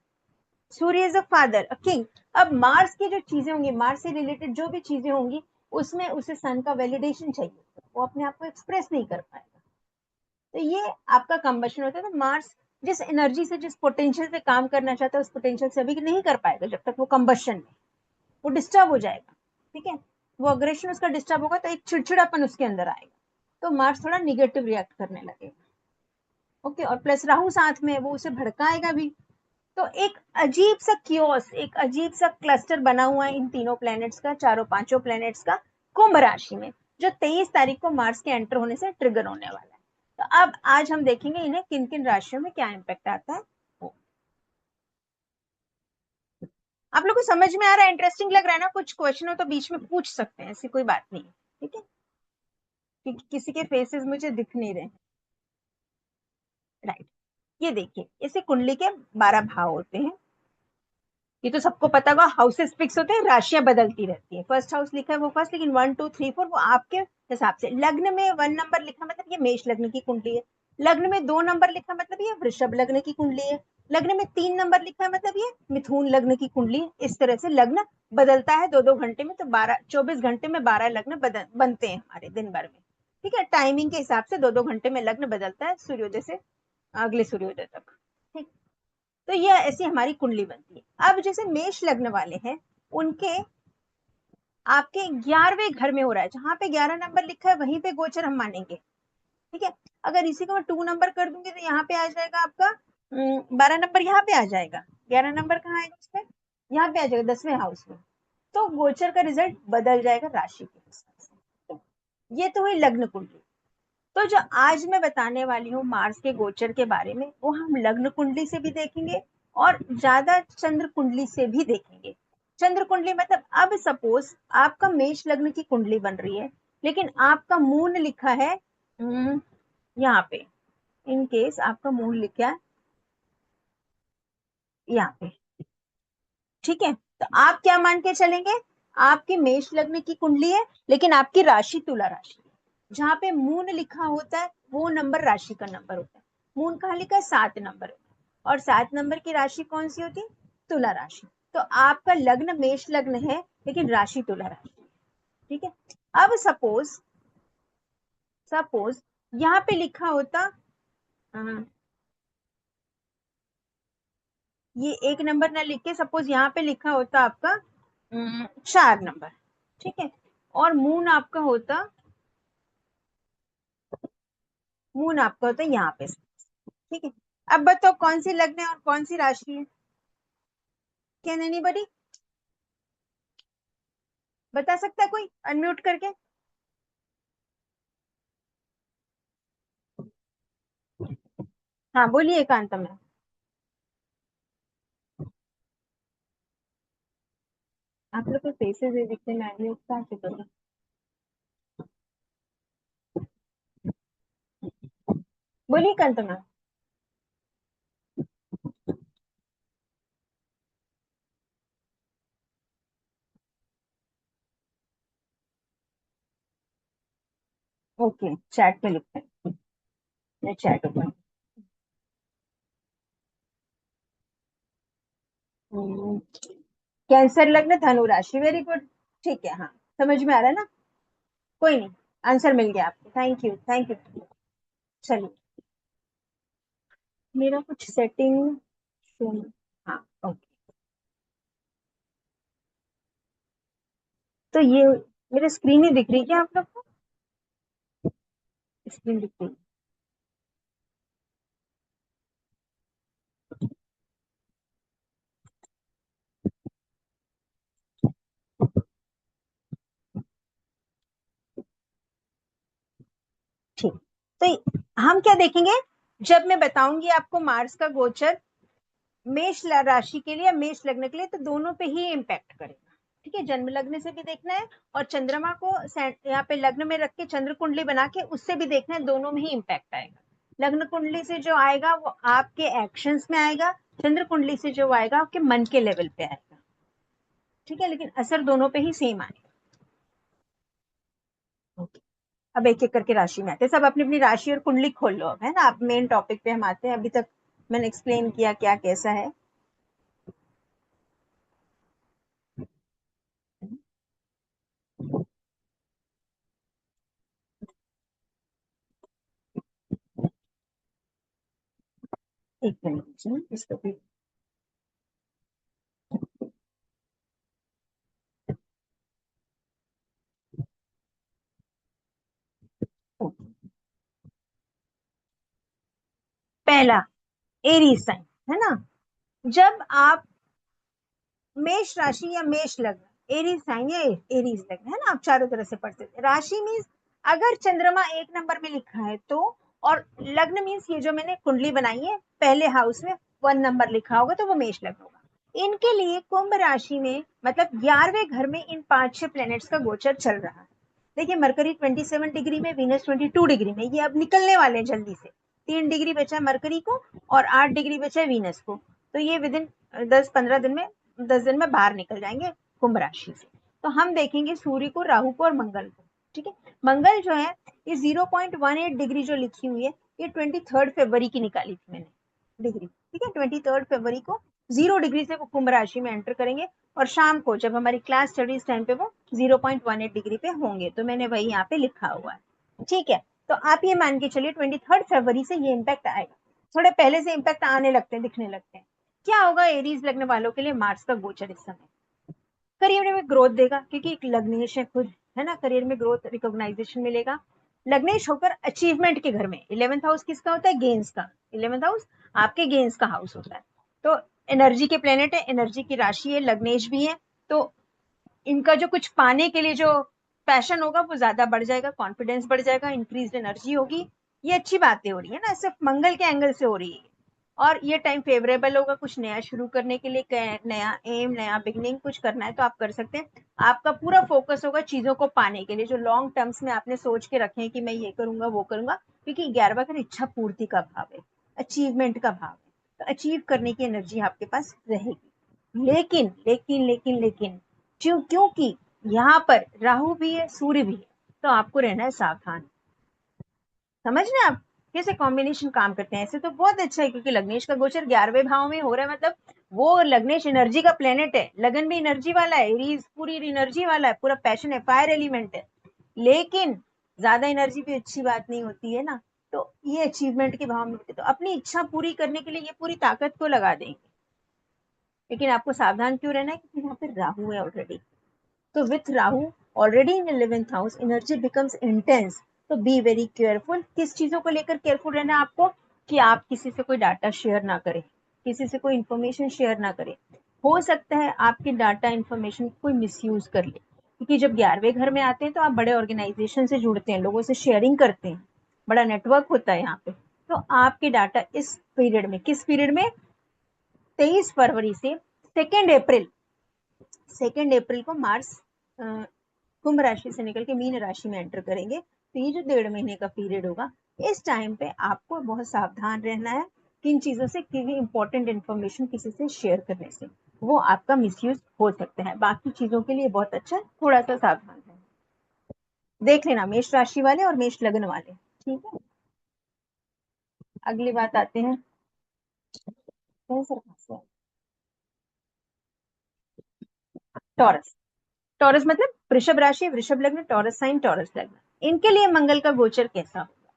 S1: Surya is a father, a king. अब मार्स की जो चीजें होंगी, मार्स से रिलेटेड जो भी चीजें होंगी, उसमें उसे सन का वैलिडेशन चाहिए, वो अपने आप को एक्सप्रेस नहीं कर पाएगा। तो ये आपका कंबशन होता है। तो मार्स जिस एनर्जी से, जिस पोटेंशियल से काम करना चाहता है, उस पोटेंशियल से अभी नहीं कर पाएगा जब तक वो कंबशन में, वो डिस्टर्ब हो जाएगा। ठीक है, वो अग्रेशन उसका डिस्टर्ब होगा तो एक चिड़चिड़ापन उसके अंदर आएगा, तो मार्स थोड़ा निगेटिव रिएक्ट करने लगेगा। ओके, और प्लस राहु साथ में, वो उसे भड़काएगा भी। तो एक अजीब सा क्योस, एक अजीब सा क्लस्टर बना हुआ है इन तीनों प्लैनेट्स का, चारों पांचों प्लैनेट्स का, कुंभ राशि में, जो 23 तारीख को मार्स के एंटर होने से ट्रिगर होने वाला है। तो अब आज हम देखेंगे इन्हें किन किन राशियों में क्या इम्पैक्ट आता है। आप लोग को समझ में आ रहा है? इंटरेस्टिंग लग रहा है ना? कुछ क्वेश्चन हो तो बीच में पूछ सकते हैं, ऐसी कोई बात नहीं है। ठीक है, क्योंकि किसी के फेसेस मुझे दिख नहीं रहे। राइट, ये देखिए, इसे कुंडली के 12 भाव होते हैं। ये तो सबको पता होगा, हाउसेस फिक्स होते हैं, राशियां बदलती रहती है। फर्स्ट हाउस लिखा है वो फर्स्ट, लेकिन 1 2 3 4 वो आपके हिसाब से। लग्न में 1 नंबर लिखा मतलब ये मेष लग्न की कुंडली है। लग्न में 2 नंबर लिखा मतलब ये वृषभ लग्न की कुंडली है। लग्न में 3 नंबर लिखा है मतलब ये मिथुन लग्न की कुंडली है। इस तरह से लग्न बदलता है 2 2 घंटे में, तो 12 24 घंटे में 12 लग्न बनते हैं हमारे दिन भर में। ठीक है, टाइमिंग के हिसाब से 2 2 घंटे में लग्न बदलता है, सूर्योदय से अगले सूर्योदय तक। ठीक, तो ये ऐसी हमारी कुंडली बनती है। अब जैसे मेष लग्न वाले हैं, उनके आपके 11वें घर में हो रहा है, जहां पे 11 नंबर लिखा है वहीं पे गोचर हम मानेंगे। ठीक है, अगर इसी को मैं 2 नंबर कर दूंगी तो यहाँ पे आ जाएगा आपका 12 नंबर, यहाँ पे आ जाएगा। 11 नंबर कहाँ आएगा उसमें? यहाँ पे आ जाएगा 10वें हाउस में। तो गोचर का रिजल्ट बदल जाएगा राशि के हिसाब से। तो ये तो हुई लग्न कुंडली। तो जो आज मैं बताने वाली हूँ मार्स के गोचर के बारे में, वो हम लग्न कुंडली से भी देखेंगे और ज्यादा चंद्र कुंडली से भी देखेंगे। चंद्र कुंडली मतलब, अब सपोज आपका मेष लग्न की कुंडली बन रही है, लेकिन आपका मून लिखा है यहाँ पे। इन केस आपका मून लिखा है यहाँ पे। ठीक है, तो आप क्या मान के चलेंगे? आपकी मेष लग्न की कुंडली है, लेकिन आपकी राशि तुला राशि है। जहां पे मून लिखा होता है वो नंबर राशि का नंबर होता है। मून कहाँ लिखा है? 7 नंबर होता है। और 7 नंबर की राशि कौन सी होती है? तुला राशि। तो आपका लग्न मेष लग्न है, लेकिन राशि तुला राशि। ठीक है, अब सपोज सपोज यहाँ पे लिखा होता ये 1 नंबर ना लिख के, सपोज यहाँ पे लिखा होता आपका 4 नंबर। ठीक है, और मून आपका होता है यहाँ पे। ठीक है, अब बताओ कौन सी लग्न है और कौन सी राशि है? कैन एनीबडी बता सकता है कोई, अनम्यूट करके? हाँ बोलिए कांता मैम। आप लोग को फेसेस दिखते हैं, मैं कहाँ से करूँ? बोलिए कांता मैम। ओके, चैट पे लिखते हैं, मैं चैट ओपन। कैंसर लग्न धनु राशि, वेरी गुड। ठीक है, हाँ समझ में आ रहा है ना? कोई नहीं, आंसर मिल गया आपको, थैंक यू थैंक यू। चलिए, मेरा कुछ सेटिंग हाँ ओके। तो ये मेरी स्क्रीन ही दिख रही है क्या आप लोग को? स्क्रीन दिख रही है? ठीक, तो हम क्या देखेंगे, जब मैं बताऊंगी आपको मार्स का गोचर मेष राशि के लिए, मेष लग्न के लिए, तो दोनों पे ही इम्पैक्ट करेगा। ठीक है, जन्म लग्न से भी देखना है और चंद्रमा को यहाँ पे लग्न में रख के चंद्र कुंडली बना के उससे भी देखना है, दोनों में ही इम्पैक्ट आएगा। लग्न कुंडली से जो आएगा वो आपके एक्शंस में आएगा, चंद्र कुंडली से जो आएगा आपके मन के लेवल पे आएगा। ठीक है, लेकिन असर दोनों पे ही सेम आएगा। ओके, अब एक एक करके राशि में आते हैं, सब अपनी अपनी राशि और कुंडली खोल लो अब, है ना? आप मेन टॉपिक पे हम आते हैं। अभी तक मैंने एक्सप्लेन किया क्या कैसा है। एक मिनट इसको भी। पहला एरीज साइन, है ना। जब आप मेष राशि या मेष लग्न, एरीज साइन या एरीज लग्न, है ना, आप चारों तरह से पढ़ते थे। राशि मीन्स अगर चंद्रमा 1 नंबर में लिखा है तो, और लग्न मीन्स ये जो मैंने कुंडली बनाई है पहले हाउस में 1 नंबर लिखा होगा तो वो मेष लग्न होगा। इनके लिए कुंभ राशि में मतलब 11वें घर में इन 5-6 प्लैनेट्स का गोचर चल रहा है। देखिए मरकरी 27 डिग्री में, वीनस 22 डिग्री में, ये अब निकलने वाले हैं जल्दी से। 3 डिग्री बचा है मरकरी को और 8 डिग्री बचा है वीनस को, तो ये विद इन 10-15 दिन में, 10 दिन में बाहर निकल जाएंगे कुंभ राशि से। तो हम देखेंगे सूर्य को, राहु को और मंगल को। ठीक है, मंगल जो है ये 0.18 डिग्री जो लिखी हुई है, ये 23 फरवरी की निकाली थी मैंने डिग्री। ठीक है, 23 फरवरी को 0 डिग्री से वो कुंभ राशि में एंटर करेंगे और शाम को जब हमारी क्लास चल रही इस टाइम पे वो 0.18 डिग्री पे होंगे, तो मैंने वही यहाँ पे लिखा हुआ है। ठीक है, तो आप ये मान के चलिए 23 फरवरी से ये इम्पैक्ट आएगा। थोड़े पहले से इम्पैक्ट आने लगते हैं, दिखने लगते हैं। क्या होगा एरीज लगने वालों के लिए, मार्स का गोचर इस समय करियर में ग्रोथ देगा, क्योंकि एक लग्नेश है खुद, है ना। करियर में ग्रोथ, रिकॉग्नाइजेशन मिलेगा। लग्नेश होकर अचीवमेंट के घर में, 11th हाउस किसका होता है, गेन्स का। 11th हाउस आपके गेन्स का हाउस होता है। तो एनर्जी के प्लेनेट है, एनर्जी की राशि है, लग्नेश भी है, तो इनका जो कुछ पाने के लिए जो पैशन होगा वो ज्यादा बढ़ जाएगा, कॉन्फिडेंस बढ़ जाएगा, इंक्रीज एनर्जी होगी। ये अच्छी बातें हो रही है ना, सिर्फ मंगल के एंगल से हो रही है। और ये टाइम फेवरेबल होगा कुछ नया शुरू करने के लिए, नया एम, नया बिगनिंग कुछ करना है तो आप कर सकते हैं। आपका पूरा फोकस होगा चीजों को पाने के लिए, जो लॉन्ग टर्म्स में आपने सोच के रखे हैं कि मैं ये करूंगा वो करूंगा, क्योंकि 11वां घर इच्छा पूर्ति का भाव है, अचीवमेंट का भाव है, तो अचीव करने की एनर्जी आपके पास रहेगी। लेकिन लेकिन लेकिन लेकिन क्योंकि यहाँ पर राहु भी है, सूर्य भी है, तो आपको रहना है सावधान। समझ रहे हैं आप कैसे कॉम्बिनेशन काम करते हैं। ऐसे तो बहुत अच्छा है, क्योंकि लग्नेश का गोचर 11वें भाव में हो रहा है, मतलब वो लग्नेश एनर्जी का प्लेनेट है, लगन भी एनर्जी वाला है, एरीज पूरी एनर्जी वाला है, पूरा पैशन है, फायर एलिमेंट है। लेकिन ज्यादा एनर्जी भी अच्छी बात नहीं होती है ना, तो ये अचीवमेंट के भाव में होते, तो अपनी इच्छा पूरी करने के लिए ये पूरी ताकत को लगा देंगे। लेकिन आपको सावधान क्यों रहना है, क्योंकि यहाँ पे राहु है ऑलरेडी। तो with Rahu already in 11th house, energy becomes intense. तो बी वेरी केयरफुल। किस चीजों को लेकर केयरफुल रहना है आपको, कि आप किसी से कोई डाटा शेयर ना करें, किसी से कोई इंफॉर्मेशन शेयर ना करें। हो सकता है आपके डाटा इंफॉर्मेशन कोई मिसयूज कर ले, क्योंकि जब 11वें घर में आते हैं तो आप बड़े ऑर्गेनाइजेशन से जुड़ते हैं, लोगों से शेयरिंग करते हैं, बड़ा नेटवर्क होता है यहाँ पे। तो आपके डाटा इस पीरियड में, किस पीरियड में, 23 फरवरी से 2 अप्रैल, 2 अप्रैल को मार्स कुंभ राशि से निकल के मीन राशि में एंटर करेंगे। तो ये जो 1.5 महीने का पीरियड होगा, इस टाइम पे आपको बहुत सावधान रहना है। किन चीजों से, किसी इंपॉर्टेंट इन्फॉर्मेशन किसी से शेयर करने से वो आपका मिसयूज हो सकता है। बाकी चीजों के लिए बहुत अच्छा, थोड़ा सा सावधान रहना। देख लेना मेष राशि वाले और मेष लग्न वाले। ठीक है, अगली बात आते हैं टॉरस। टॉरस मतलब वृषभ राशि, वृषभ लग्न, टॉरस साइन, टॉरस लग्न। इनके लिए मंगल का गोचर कैसा होगा,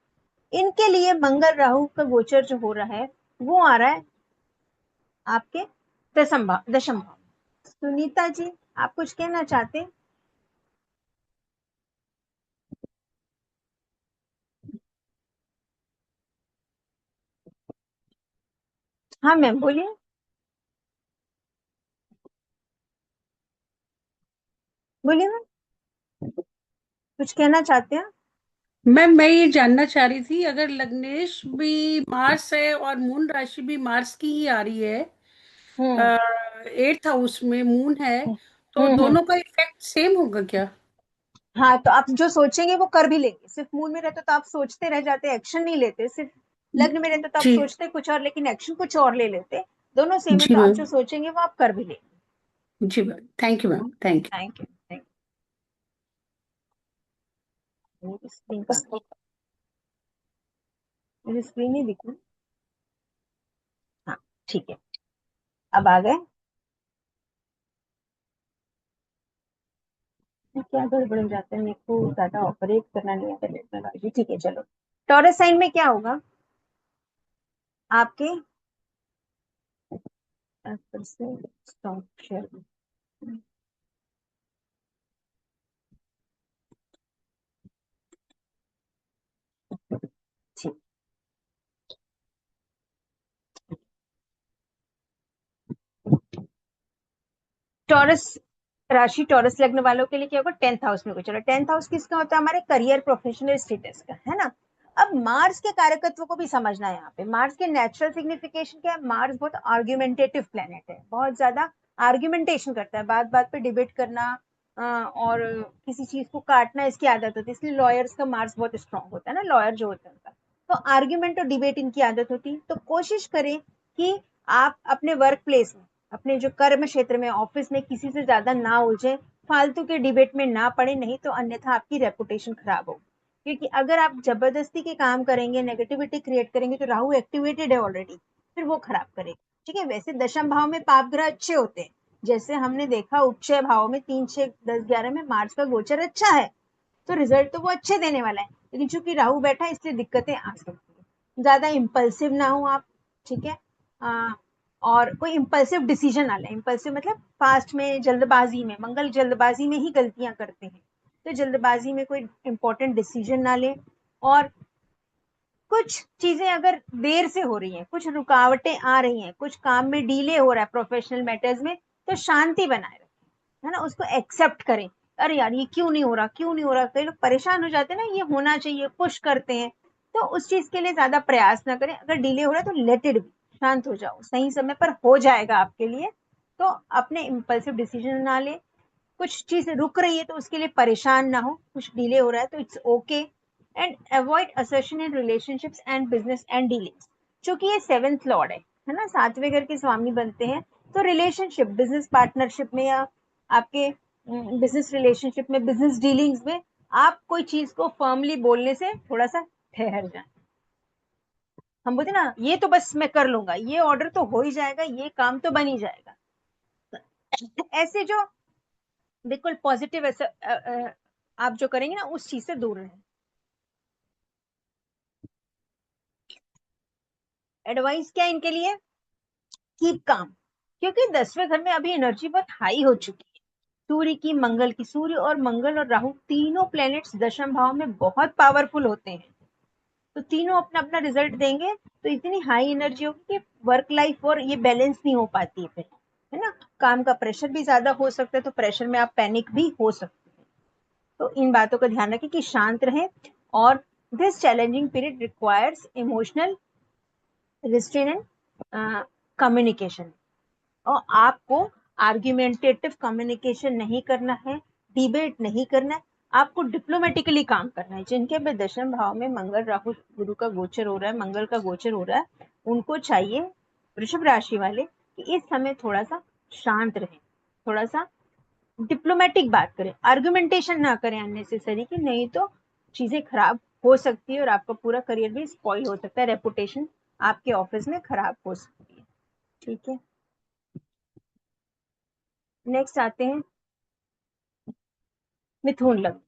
S1: इनके लिए मंगल राहु का गोचर जो हो रहा है वो आ रहा है आपके दशम भाव। सुनीता जी, आप कुछ कहना चाहते हैं। हाँ मैम बोलिए, बोलिए मैम, कुछ कहना चाहते हैं।
S2: मैम मैं ये जानना चाह रही थी, अगर लग्नेश भी मार्स है और मून राशि भी मार्स की ही आ रही है,
S1: हम्म
S2: 8th हाउस में मून है,
S1: हम्म
S2: तो
S1: हम्म।
S2: दोनों का इफेक्ट सेम होगा क्या?
S1: हाँ, तो आप जो सोचेंगे वो कर भी लेंगे। सिर्फ मून में रहते तो आप सोचते रह जाते, एक्शन नहीं लेते। सिर्फ लग्न में रहते तो आप
S2: जी।
S1: सोचते कुछ और लेकिन एक्शन कुछ और ले लेते। दोनों सेम है,
S2: जी
S1: तो आप
S2: मैम।
S1: जो सोचेंगे वो आप कर भी लेंगे।
S2: जी ma'am, thank you ma'am, thank
S1: thank you, thank you. Screen का, मुझे स्क्रीन नहीं दिखी। हाँ, ठीक है, अब आ गए। क्या गड़बड़ हो जाता है, मेरे को ज्यादा ऑपरेट करना नहीं आता टेक्नोलॉजी। ठीक है चलो, टॉरस साइन में क्या होगा आपके, फिर से स्टॉक शेयर। ठीक। टॉरस राशि, टॉरस लग्न वालों के लिए क्या होगा, 10th हाउस में गोचर। 10th हाउस किसका होता है, हमारे करियर प्रोफेशनल स्टेटस का, है ना। अब मार्स के कारकत्व को भी समझना है यहाँ पे। मार्स के नेचुरल सिग्निफिकेशन क्या है, मार्स बहुत आर्ग्यूमेंटेटिव प्लेनेट है, बहुत ज्यादा आर्ग्यूमेंटेशन करता है, बात बात पे डिबेट करना, और किसी चीज को काटना इसकी आदत होती है, इसलिए लॉयर्स का मार्स बहुत स्ट्रांग होता है ना, लॉयर जो होता है उनका। तो आर्ग्यूमेंट और डिबेट इनकी आदत होती है। तो कोशिश करें कि आप अपने वर्क प्लेस में, अपने जो कर्म क्षेत्र में, ऑफिस में किसी से ज्यादा ना उलझे, फालतू के डिबेट में ना पड़े, नहीं तो अन्यथा आपकी रेपुटेशन खराब होगी। क्योंकि अगर आप जबरदस्ती के काम करेंगे, नेगेटिविटी क्रिएट करेंगे, तो राहु एक्टिवेटेड है ऑलरेडी, फिर वो खराब करेगा। ठीक है, वैसे दशम भाव में पाप ग्रह अच्छे होते हैं, जैसे हमने देखा उच्च भाव में 3, 6, 10, 11 में मार्स का गोचर अच्छा है, तो रिजल्ट तो वो अच्छे देने वाला है। लेकिन चूंकि राहु बैठा है, इसलिए दिक्कतें आ सकती है। ज्यादा इम्पल्सिव ना हो आप, ठीक है। आ, और कोई इम्पल्सिव डिसीजन ना ले। इम्पल्सिव मतलब फास्ट में, जल्दबाजी में, मंगल जल्दबाजी में ही गलतियां करते हैं, तो जल्दबाजी में कोई इंपॉर्टेंट डिसीजन ना ले। और कुछ चीजें अगर देर से हो रही हैं, कुछ रुकावटें आ रही हैं, कुछ काम में डिले हो रहा है प्रोफेशनल मैटर्स में, तो शांति बनाए रखें, है ना, उसको एक्सेप्ट करें। अरे यार ये क्यों नहीं हो रहा, क्यों नहीं हो रहा, कई लोग परेशान हो जाते हैं ना, ये होना चाहिए, पुश करते हैं। तो उस चीज के लिए ज्यादा प्रयास ना करें। अगर डिले हो रहा है तो लेट इट बी, शांत हो जाओ, सही समय पर हो जाएगा आपके लिए। तो अपने इम्पल्सिव डिसीजन ना ले। कुछ चीज रुक रही है तो उसके लिए परेशान ना हो, कुछ डिले हो रहा है तो it's okay. And avoid assertion in relationships and business and dealings. क्योंकि ये 7th लॉर्ड है ना, 7वें घर के स्वामी बनते हैं। तो रिलेशनशिप, बिजनेस पार्टनरशिप में, या आपके बिजनेस रिलेशनशिप में, बिजनेस डीलिंग्स में, आप कोई चीज को फर्मली बोलने से थोड़ा सा ठहर जाए। हम बोलते ना, ये तो बस मैं कर लूंगा, ये ऑर्डर तो हो ही जाएगा, ये काम तो बन ही जाएगा, ऐसे जो बिल्कुल पॉजिटिव ऐसा आप जो करेंगे ना, उस चीज से दूर रहें। एडवाइस क्या है इनके लिए, कीप काम। क्योंकि 10वें घर में अभी एनर्जी बहुत हाई हो चुकी है, सूर्य की, मंगल की। सूर्य और मंगल और राहु तीनों प्लैनेट्स दशम भाव में बहुत पावरफुल होते हैं, तो तीनों अपना अपना रिजल्ट देंगे। तो इतनी हाई एनर्जी होगी कि वर्क लाइफ और ये बैलेंस नहीं हो पाती है फिर, है ना। काम का प्रेशर भी ज्यादा हो सकता है, तो प्रेशर में आप पैनिक भी हो सकते हैं। तो इन बातों का ध्यान रखें कि शांत रहें। और this challenging period requires emotional restrain and communication. और आपको आर्ग्यूमेंटेटिव कम्युनिकेशन नहीं करना है, डिबेट नहीं करना है, आपको डिप्लोमेटिकली काम करना है। जिनके भी दशम भाव में मंगल राहु गुरु का गोचर हो रहा है, मंगल का गोचर हो रहा है, उनको चाहिए, वृषभ राशि वाले, कि इस समय थोड़ा सा शांत रहें, थोड़ा सा डिप्लोमेटिक बात करें, आर्गुमेंटेशन ना करें अननेसेसरी, कि नहीं तो चीजें खराब हो सकती है और आपका पूरा करियर भी स्पॉइल हो सकता है, रेपुटेशन आपके ऑफिस में खराब हो सकती है। ठीक है, नेक्स्ट आते हैं मिथुन लग्न।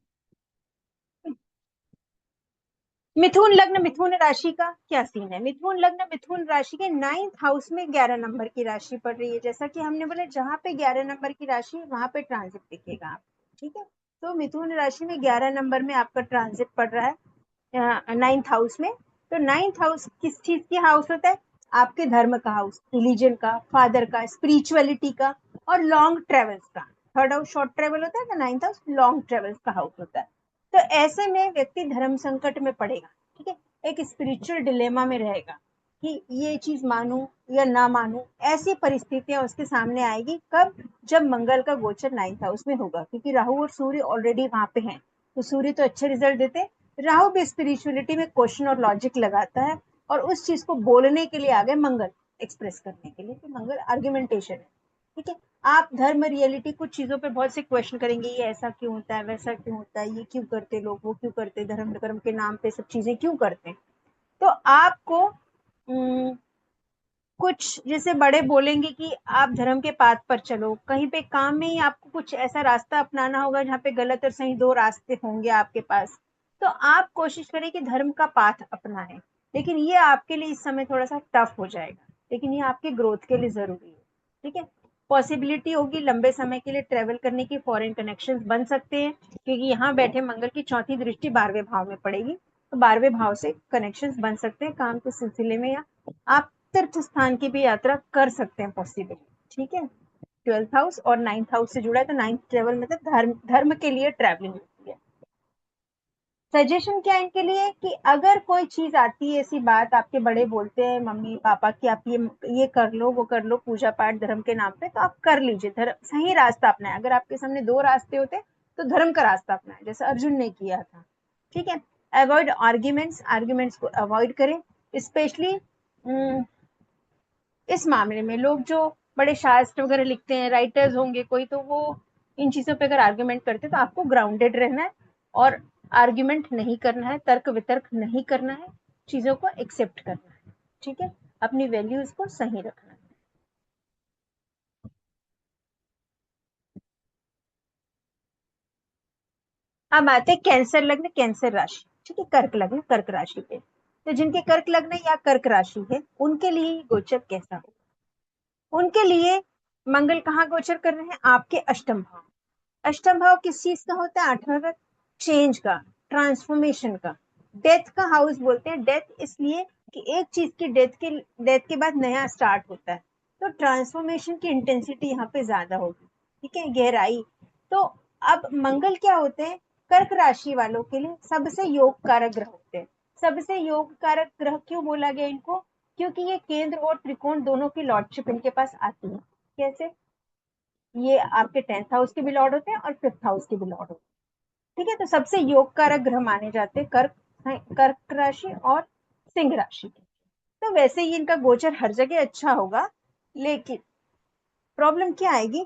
S1: मिथुन लग्न, मिथुन राशि का क्या सीन है। मिथुन लग्न, मिथुन राशि के 9th हाउस में 11 नंबर की राशि पड़ रही है। जैसा कि हमने बोला, जहां पे 11 नंबर की राशि, वहां पे ट्रांजिट दिखेगा आपको, ठीक है। तो मिथुन राशि में 11 नंबर में आपका ट्रांजिट पड़ रहा है 9th हाउस में। तो 9th हाउस किस चीज की हाउस होता है, आपके धर्म का हाउस, रिलीजन का, फादर का, स्पिरिचुअलिटी का, और लॉन्ग ट्रेवल्स का। थर्ड हाउस शॉर्ट ट्रेवल होता है, तो 9th हाउस लॉन्ग ट्रेवल्स का हाउस होता है। तो ऐसे में व्यक्ति धर्म संकट में पड़ेगा, ठीक है, एक स्पिरिचुअल डिलेमा में रहेगा कि ये चीज मानूं या ना मानूं। ऐसी परिस्थितियां उसके सामने आएगी कब, जब मंगल का गोचर 9th हाउस में होगा, क्योंकि राहु और सूर्य ऑलरेडी वहां पे हैं। तो सूर्य तो अच्छे रिजल्ट देते हैं, राहु भी स्पिरिचुअलिटी में क्वेश्चन और लॉजिक लगाता है, और उस चीज को बोलने के लिए आ गए मंगल, एक्सप्रेस करने के लिए, कि मंगल आर्ग्यूमेंटेशन है, ठीक है। आप धर्म, रियलिटी, कुछ चीजों पे बहुत से क्वेश्चन करेंगे, ये ऐसा क्यों होता है, वैसा क्यों होता है, ये क्यों करते लोग, वो क्यों करते, धर्म धर्म के नाम पे सब चीजें क्यों करते हैं। तो आपको कुछ जैसे बड़े बोलेंगे कि आप धर्म के पाथ पर चलो, कहीं पे काम में ही आपको कुछ ऐसा रास्ता अपनाना होगा जहाँ पे गलत और सही दो रास्ते होंगे आपके पास। तो आप कोशिश करें कि धर्म का पाथ अपनाएं। लेकिन ये आपके लिए इस समय थोड़ा सा टफ हो जाएगा, लेकिन ये आपके ग्रोथ के लिए जरूरी है। ठीक है। पॉसिबिलिटी होगी लंबे समय के लिए ट्रेवल करने की, फॉरेन कनेक्शंस बन सकते हैं, क्योंकि यहाँ बैठे मंगल की चौथी दृष्टि 12वें भाव में पड़ेगी, तो 12वें भाव से कनेक्शंस बन सकते हैं काम के सिलसिले में, या आप तीर्थ स्थान की भी यात्रा कर सकते हैं पॉसिबल। ठीक है। 12th हाउस और 9th हाउस से जुड़ा है, तो 9th ट्रेवल मतलब धर्म के लिए ट्रैवलिंग होती है। सजेशन क्या है इनके लिए कि अगर कोई चीज आती है, ऐसी बात आपके बड़े बोलते हैं मम्मी पापा कि आप ये कर लो वो कर लो पूजा पाठ धर्म के नाम पे, तो आप कर लीजिए, धर्म सही रास्ता अपनाए। अगर आपके सामने दो रास्ते होते तो धर्म का रास्ता अपनाए, जैसे अर्जुन ने किया था। ठीक है। अवॉइड आर्ग्यूमेंट्स, आर्ग्यूमेंट्स को अवॉइड करें। स्पेशली इस मामले में लोग जो बड़े शास्त्र वगैरह लिखते हैं, राइटर्स होंगे कोई, तो वो इन चीजों पे अगर आर्ग्यूमेंट करते हैं तो आपको ग्राउंडेड रहना है, और आर्ग्यूमेंट नहीं करना है, तर्क वितर्क नहीं करना है, चीजों को एक्सेप्ट करना है। ठीक है। अपनी वैल्यूज को सही रखना है। अब आते हैं कैंसर लग्न, कैंसर राशि। ठीक है। कर्क लग्न, कर्क राशि पे, तो जिनके कर्क लग्न या कर्क राशि है उनके लिए गोचर कैसा हो। उनके लिए मंगल कहाँ गोचर कर रहे हैं, आपके अष्टम भाव। अष्टम भाव किस चीज का होता है, आठवां का, चेंज का, ट्रांसफॉर्मेशन का। डेथ का हाउस बोलते हैं, डेथ इसलिए कि एक चीज की डेथ के बाद नया स्टार्ट होता है, तो ट्रांसफॉर्मेशन की इंटेंसिटी यहाँ पे ज्यादा होगी। ठीक है, गहराई। तो अब मंगल क्या होते हैं, कर्क राशि वालों के लिए सबसे योग कारक ग्रह होते हैं। सबसे योग कारक ग्रह क्यों बोला गया इनको, क्योंकि ये केंद्र और त्रिकोण दोनों की लॉर्डशिप इनके पास आती है। कैसे, ये आपके 10th हाउस के भी लॉर्ड होते हैं और 5th हाउस के भी लॉर्ड होते हैं। ठीक है। तो सबसे योग कारक ग्रह माने जाते हैं कर्क, कर्क राशि और सिंह राशि के। तो वैसे ही इनका गोचर हर जगह अच्छा होगा, लेकिन प्रॉब्लम क्या आएगी,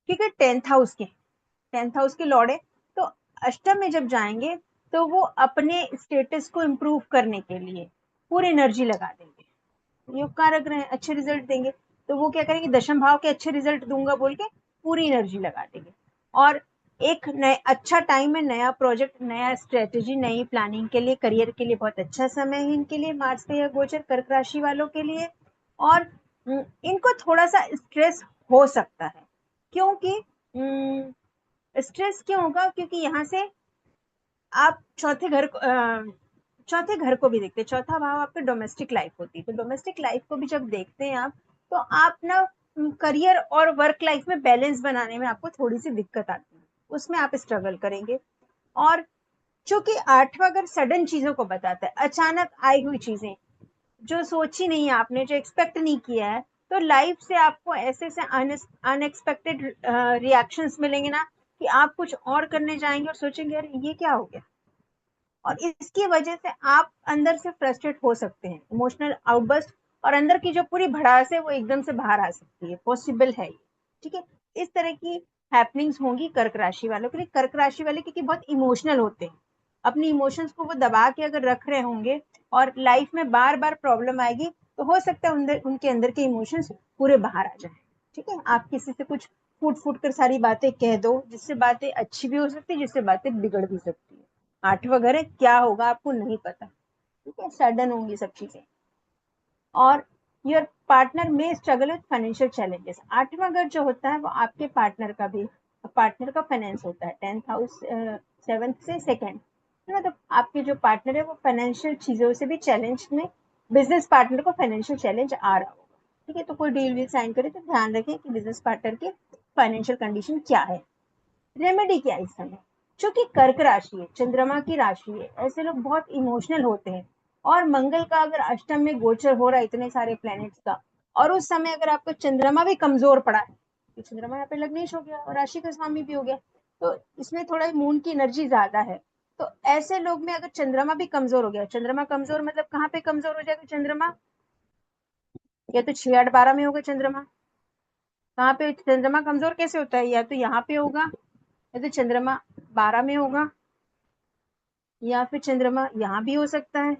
S1: क्योंकि 10th हाउस के लॉर्ड है, तो अष्टम में जब जाएंगे तो वो अपने स्टेटस को इम्प्रूव करने के लिए पूरी एनर्जी लगा देंगे। योग कारक रहे, अच्छे रिजल्ट देंगे, तो वो क्या करेंगे, दशम भाव के अच्छे रिजल्ट दूंगा बोल के पूरी एनर्जी लगा देंगे। और एक नए अच्छा टाइम है, नया प्रोजेक्ट, नया स्ट्रेटेजी, नई प्लानिंग के लिए, करियर के लिए बहुत अच्छा समय है इनके लिए, मार्च का यह गोचर कर्क राशि वालों के लिए। और इनको थोड़ा सा स्ट्रेस हो सकता है, क्योंकि स्ट्रेस क्यों होगा, क्योंकि यहाँ से आप चौथे घर को भी देखते हैं, चौथा भाव आपका डोमेस्टिक लाइफ होती है, तो डोमेस्टिक लाइफ को भी जब देखते हैं आप, तो आप ना करियर और वर्क लाइफ में बैलेंस बनाने में आपको थोड़ी सी दिक्कत आती है, उसमें आप स्ट्रगल करेंगे। और चूंकि आठवां घर सडन चीजों को बताता है, अचानक आई हुई चीजें जो सोची नहीं है आपने, जो एक्सपेक्ट नहीं किया है, तो लाइफ से आपको ऐसे से अनएक्सपेक्टेड रिएक्शंस मिलेंगे ना, कि आप कुछ और करने जाएंगे और सोचेंगे अरे ये क्या हो गया, और इसकी वजह से आप अंदर से फ्रस्ट्रेट हो सकते हैं, इमोशनल आउटबर्स्ट, और अंदर की जो पूरी भड़ास है वो एकदम से बाहर आ सकती है, पॉसिबल है ये। ठीक है। इस तरह की हैपनिंग्स होंगी कर्क राशि वालों के लिए। कर्क राशि वाले क्योंकि बहुत इमोशनल होते हैं, अपनी इमोशंस को वो दबा के अगर रख रहे होंगे और लाइफ में बार बार प्रॉब्लम आएगी, तो हो सकता है उनके अंदर के इमोशंस पूरे बाहर आ जाए। ठीक है। आप किसी से कुछ फूट फूट कर सारी बातें कह दो, जिससे बातें अच्छी भी हो सकती है, जिससे बातें बिगड़ भी सकती है। आठवां घर है, क्या होगा आपको नहीं पता। ठीक है। सडन होंगी सब चीजें। और योर पार्टनर में स्ट्रगल विथ फाइनेंशियल चैलेंजेस। आठवां घर जो होता है वो आपके पार्टनर का फाइनेंस होता है, 10th हाउस 7th से सेकेंड, मतलब आपके जो पार्टनर है वो फाइनेंशियल चीजों से भी चैलेंज में, बिजनेस पार्टनर को फाइनेंशियल चैलेंज आ रहा होगा। ठीक है। तो कोई डील वील साइन करे तो ध्यान रखें कि बिजनेस पार्टनर की फाइनेंशियल कंडीशन क्या है। रेमेडी क्या है इस समय, चूंकि कर्क राशि है, चंद्रमा की राशि है, ऐसे लोग बहुत इमोशनल होते हैं, और मंगल का अगर अष्टम में गोचर हो रहा है इतने सारे प्लैनेट्स का, और उस समय अगर आपका चंद्रमा भी कमजोर पड़ा है, तो चंद्रमा यहाँ पे लग्नेश हो गया और राशि का स्वामी भी हो गया, तो इसमें थोड़ा मून की एनर्जी ज्यादा है। तो ऐसे लोग में अगर चंद्रमा भी कमजोर हो गया, चंद्रमा कमजोर मतलब कहाँ पे कमजोर हो जाएगा चंद्रमा, या तो 6 8 12 में होगा चंद्रमा। कहाँ पे चंद्रमा कमजोर कैसे होता है, या तो यहाँ पे होगा, या तो चंद्रमा 12 में होगा, या फिर चंद्रमा यहाँ भी हो सकता है।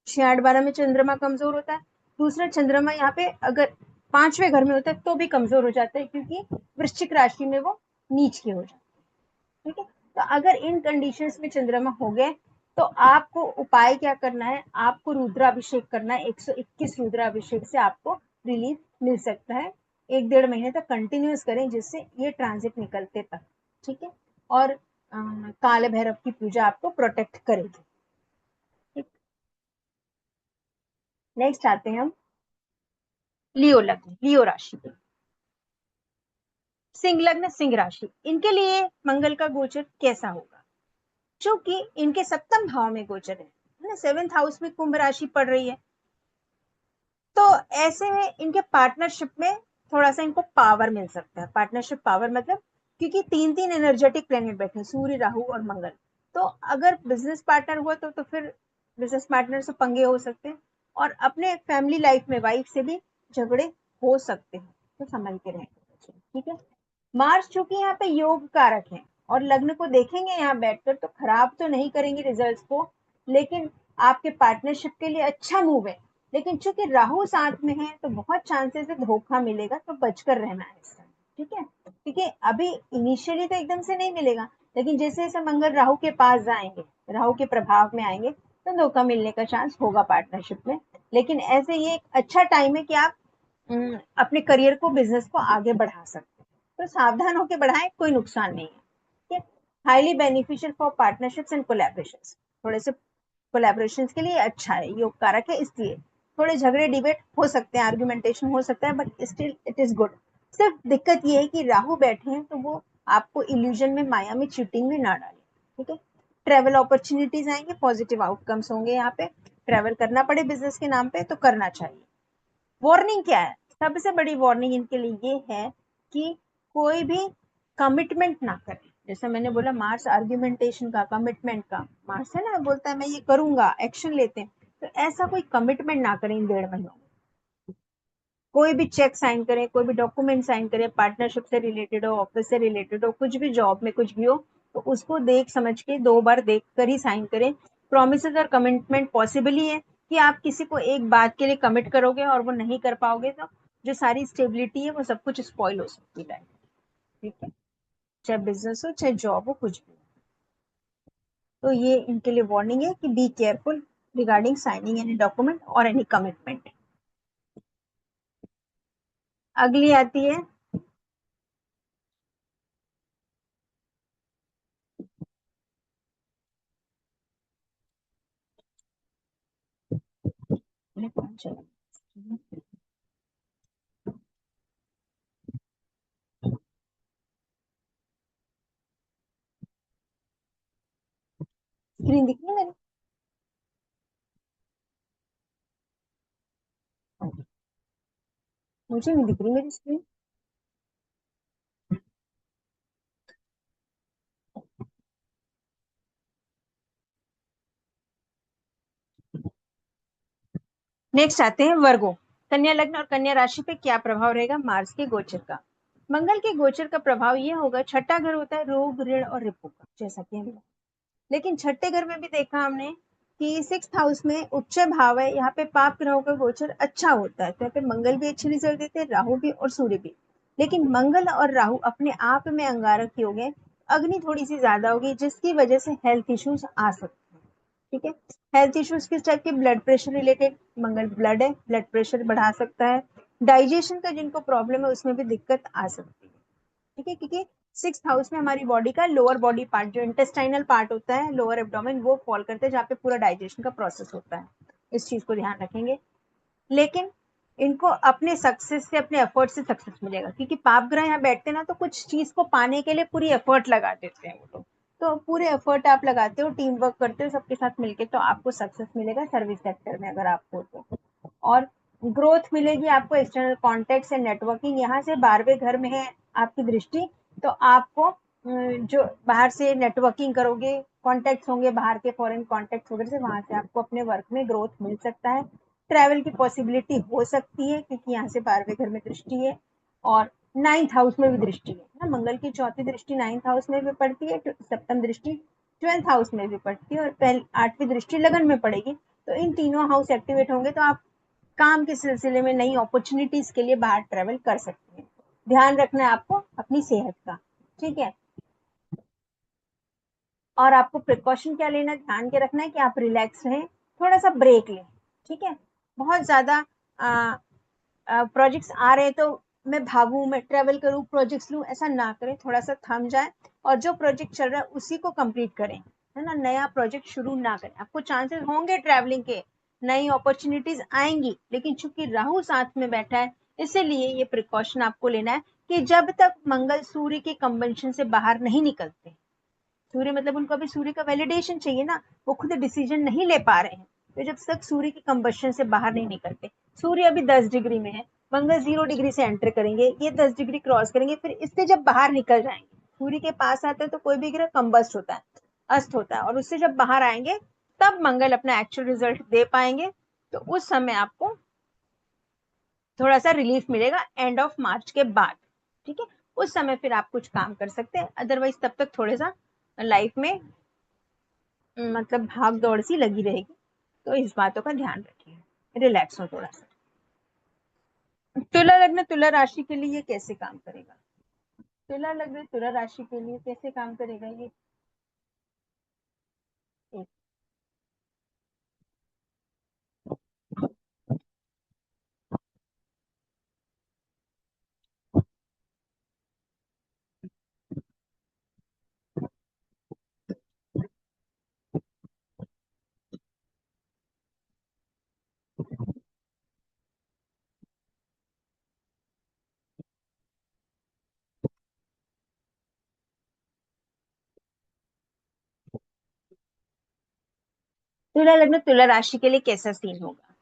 S1: 6 8 12 में चंद्रमा कमजोर होता है। दूसरा चंद्रमा यहाँ पे अगर 5वें घर में होता है तो भी कमजोर हो जाता है, क्योंकि वृश्चिक राशि में वो नीच के हो जाता है। ठीक है। तो अगर इन कंडीशंस में चंद्रमा हो गए तो आपको उपाय क्या करना है, आपको रुद्राभिषेक करना है। 121 रुद्राभिषेक से आपको रिलीफ मिल सकता है। 1-1.5 महीने तक कंटिन्यूस करें, जिससे ये ट्रांजिट निकलते तक, ठीक है। और काले भैरव की पूजा आपको प्रोटेक्ट करेगी, ठीक। नेक्स्ट आते हैं हम लियो लग्न, लियो राशि पे। सिंह लग्न, सिंह राशि, इनके लिए मंगल का गोचर कैसा होगा? चूंकि इनके सप्तम भाव में गोचर है ना, 7th हाउस में कुंभ राशि पड़ रही है, तो ऐसे में इनके पार्टनरशिप में थोड़ा सा इनको पावर मिल सकता है। पार्टनरशिप पावर मतलब, क्योंकि 3-3 एनर्जेटिक प्लेनेट बैठे हैं, सूर्य, राहु और मंगल। तो अगर बिजनेस पार्टनर हुआ तो फिर बिजनेस पार्टनर से पंगे हो सकते हैं, और अपने फैमिली लाइफ में वाइफ से भी झगड़े हो सकते हैं, तो संभल के रहें, ठीक है। मार्स चूंकि यहाँ पे योग कारक है, और लग्न को देखेंगे यहाँ बैठकर, तो खराब तो नहीं करेंगे रिजल्ट्स को, लेकिन आपके पार्टनरशिप के लिए अच्छा मूव है। लेकिन चूंकि राहु साथ में है, तो बहुत चांसेस है धोखा मिलेगा, तो बचकर रहना है इस समय, ठीक है। क्योंकि अभी इनिशियली तो एकदम से नहीं मिलेगा, लेकिन जैसे जैसे मंगल राहु के पास जाएंगे, राहु के प्रभाव में आएंगे, तो धोखा मिलने का चांस होगा पार्टनरशिप में। लेकिन ऐसे ये एक अच्छा टाइम है कि आप अपने करियर को, बिजनेस को आगे बढ़ा सकते हैं। तो सावधान होकर बढ़ाएं, कोई नुकसान नहीं है, ठीक है। Highly beneficial for partnerships and collaborations, थोड़े से कोलैबोरेशंस के लिए अच्छा है, योग कारक है, इसलिए थोड़े झगड़े डिबेट हो सकते हैं, आर्गुमेंटेशन हो सकता है, but still it is good. सिर्फ दिक्कत ये है कि राहु बैठे हैं, तो वो आपको इल्यूजन में, माया में, चीटिंग में ना डालें, ठीक है। ट्रेवल अपॉर्चुनिटीज आएंगे, पॉजिटिव आउटकम्स होंगे, यहाँ पे ट्रेवल करना पड़े बिजनेस के नाम पे तो करना चाहिए। वार्निंग क्या है? सबसे बड़ी वार्निंग इनके लिए ये है कि कोई भी कमिटमेंट ना करें। जैसे मैंने बोला, मार्स आर्ग्यूमेंटेशन का, कमिटमेंट का मार्स है ना, बोलता है मैं ये करूंगा, एक्शन लेते हैं। तो ऐसा कोई कमिटमेंट ना करें इन 1.5 महीनों में। कोई भी चेक साइन करें, कोई भी डॉक्यूमेंट साइन करें, पार्टनरशिप से रिलेटेड हो, ऑफिस से रिलेटेड हो, कुछ भी जॉब में कुछ भी हो, तो उसको देख समझ के 2 बार देख कर ही साइन करें। प्रोमिस और कमिटमेंट पॉसिबल ही है कि आप किसी को एक बात के लिए कमिट करोगे और वो नहीं कर पाओगे, तो जो सारी स्टेबिलिटी है वो सब कुछ स्पॉइल हो सकती है, ठीक है। चाहे बिजनेस हो, चाहे जॉब हो, कुछ भी। तो ये इनके लिए वार्निंग है कि be careful regarding signing any document और एनी कमिटमेंट। अगली आती है स्क्रीन दिख रही है मेरी? मुझे नहीं दिख रही मेरी स्क्रीन। नेक्स्ट आते हैं वर्गो। कन्या लग्न और कन्या राशि पे क्या प्रभाव रहेगा मार्स के गोचर का? मंगल के गोचर का प्रभाव ये होगा, छठा घर होता है रोग, ऋण और रिपु का, जैसा कि हम, लेकिन छठे घर में भी देखा हमने कि 6th हाउस में उच्च भाव है, यहाँ पे पाप ग्रहों का गोचर अच्छा होता है, तो यहाँ पे मंगल भी अच्छे रिजल्ट देते हैं, राहु भी और सूर्य भी। लेकिन मंगल और राहु अपने आप में अंगारक योग है, अग्नि थोड़ी सी ज्यादा होगी, जिसकी वजह से हेल्थ इश्यूज आ सकते हैं, ठीक है। हेल्थ इश्यूज किस टाइप के? ब्लड प्रेशर रिलेटेड, मंगल ब्लड है, ब्लड प्रेशर बढ़ा सकता है। डाइजेशन का जिनको प्रॉब्लम है उसमें भी दिक्कत आ सकती है, ठीक है। क्योंकि 6th हाउस में हमारी बॉडी का लोअर बॉडी पार्ट, जो इंटेस्टाइनल पार्ट होता है, लोअर एब्डोमेन, वो फॉल करते हैं, जहाँ पे पूरा डाइजेशन का प्रोसेस होता है। इस चीज को ध्यान रखेंगे। लेकिन इनको अपने सक्सेस से, अपने एफर्ट से सक्सेस मिलेगा, क्योंकि पाप ग्रह यहाँ बैठते हैं ना, तो कुछ चीज को पाने के लिए पूरी एफर्ट लगा देते हैं वो लोग। तो पूरे एफर्ट आप लगाते हो, टीम वर्क करते हो सबके साथ मिलके, तो आपको सक्सेस मिलेगा सर्विस सेक्टर में अगर आप हो तो। और ग्रोथ मिलेगी आपको, एक्सटर्नल कॉन्टेक्ट से नेटवर्किंग, यहाँ से 12वें घर में है आपकी दृष्टि, तो आपको जो बाहर से नेटवर्किंग करोगे, कॉन्टेक्ट होंगे बाहर के, फॉरेन कॉन्टेक्ट वगैरह से, वहां से आपको अपने वर्क में ग्रोथ मिल सकता है। ट्रैवल की पॉसिबिलिटी हो सकती है, क्योंकि यहाँ से 12वें घर में दृष्टि है, और 9th हाउस में भी दृष्टि है ना, मंगल की चौथी दृष्टि 9th हाउस में भी पड़ती है, सप्तम दृष्टि 12th हाउस में भी पड़ती है, और पहली 8वीं दृष्टि लगन में पड़ेगी। तो इन तीनों हाउस एक्टिवेट होंगे, तो आप काम के सिलसिले में नई अपॉर्चुनिटीज के लिए बाहर ट्रेवल कर सकते हैं। ध्यान रखना है आपको अपनी सेहत का, ठीक है। और आपको प्रिकॉशन क्या लेना, ध्यान के रखना है कि आप रिलैक्स रहें, थोड़ा सा ब्रेक लें, ठीक है। बहुत ज्यादा प्रोजेक्ट्स आ रहे हैं तो मैं भागूं, मैं ट्रेवल करूं, प्रोजेक्ट्स लूं, ऐसा ना करें, थोड़ा सा थम जाए और जो प्रोजेक्ट चल रहा है उसी को कंप्लीट करें, है ना। नया प्रोजेक्ट शुरू ना करें। आपको चांसेस होंगे ट्रैवलिंग के, नई अपॉर्चुनिटीज आएंगी, लेकिन चूंकि राहु साथ में बैठा है, इसीलिए ये प्रिकॉशन आपको लेना है कि जब तक मंगल सूर्य के कंबंशन से बाहर नहीं निकलते, सूर्य मतलब उनको अभी सूर्य का वैलिडेशन चाहिए ना, वो खुद डिसीजन नहीं ले पा रहे हैं, तो जब तक सूर्य के कंबशन से बाहर नहीं निकलते, सूर्य अभी 10 डिग्री में है, मंगल 0 डिग्री से एंटर करेंगे, ये 10 डिग्री क्रॉस करेंगे, फिर इससे जब बाहर निकल जाएंगे, सूर्य के पास आते हैं तो कोई भी ग्रह कंबस्ट होता है, अस्त होता है, और उससे जब बाहर आएंगे तब मंगल अपना एक्चुअल रिजल्ट दे पाएंगे। तो उस समय आपको थोड़ा सा रिलीफ मिलेगा एंड ऑफ मार्च के बाद, ठीक है। उस समय फिर आप कुछ काम कर सकते हैं, अदरवाइज तब तक थोड़ा सा लाइफ में मतलब भाग दौड़ सी लगी रहेगी। तो इस बातों का ध्यान रखिए, रिलैक्स हो थोड़ा सा। तुला लग्न तुला राशि के लिए कैसे काम करेगा, तुला लग्न तुला राशि के लिए कैसे काम करेगा ये एक। तुला लग्न तुला राशि के लिए कैसा सीन होगा,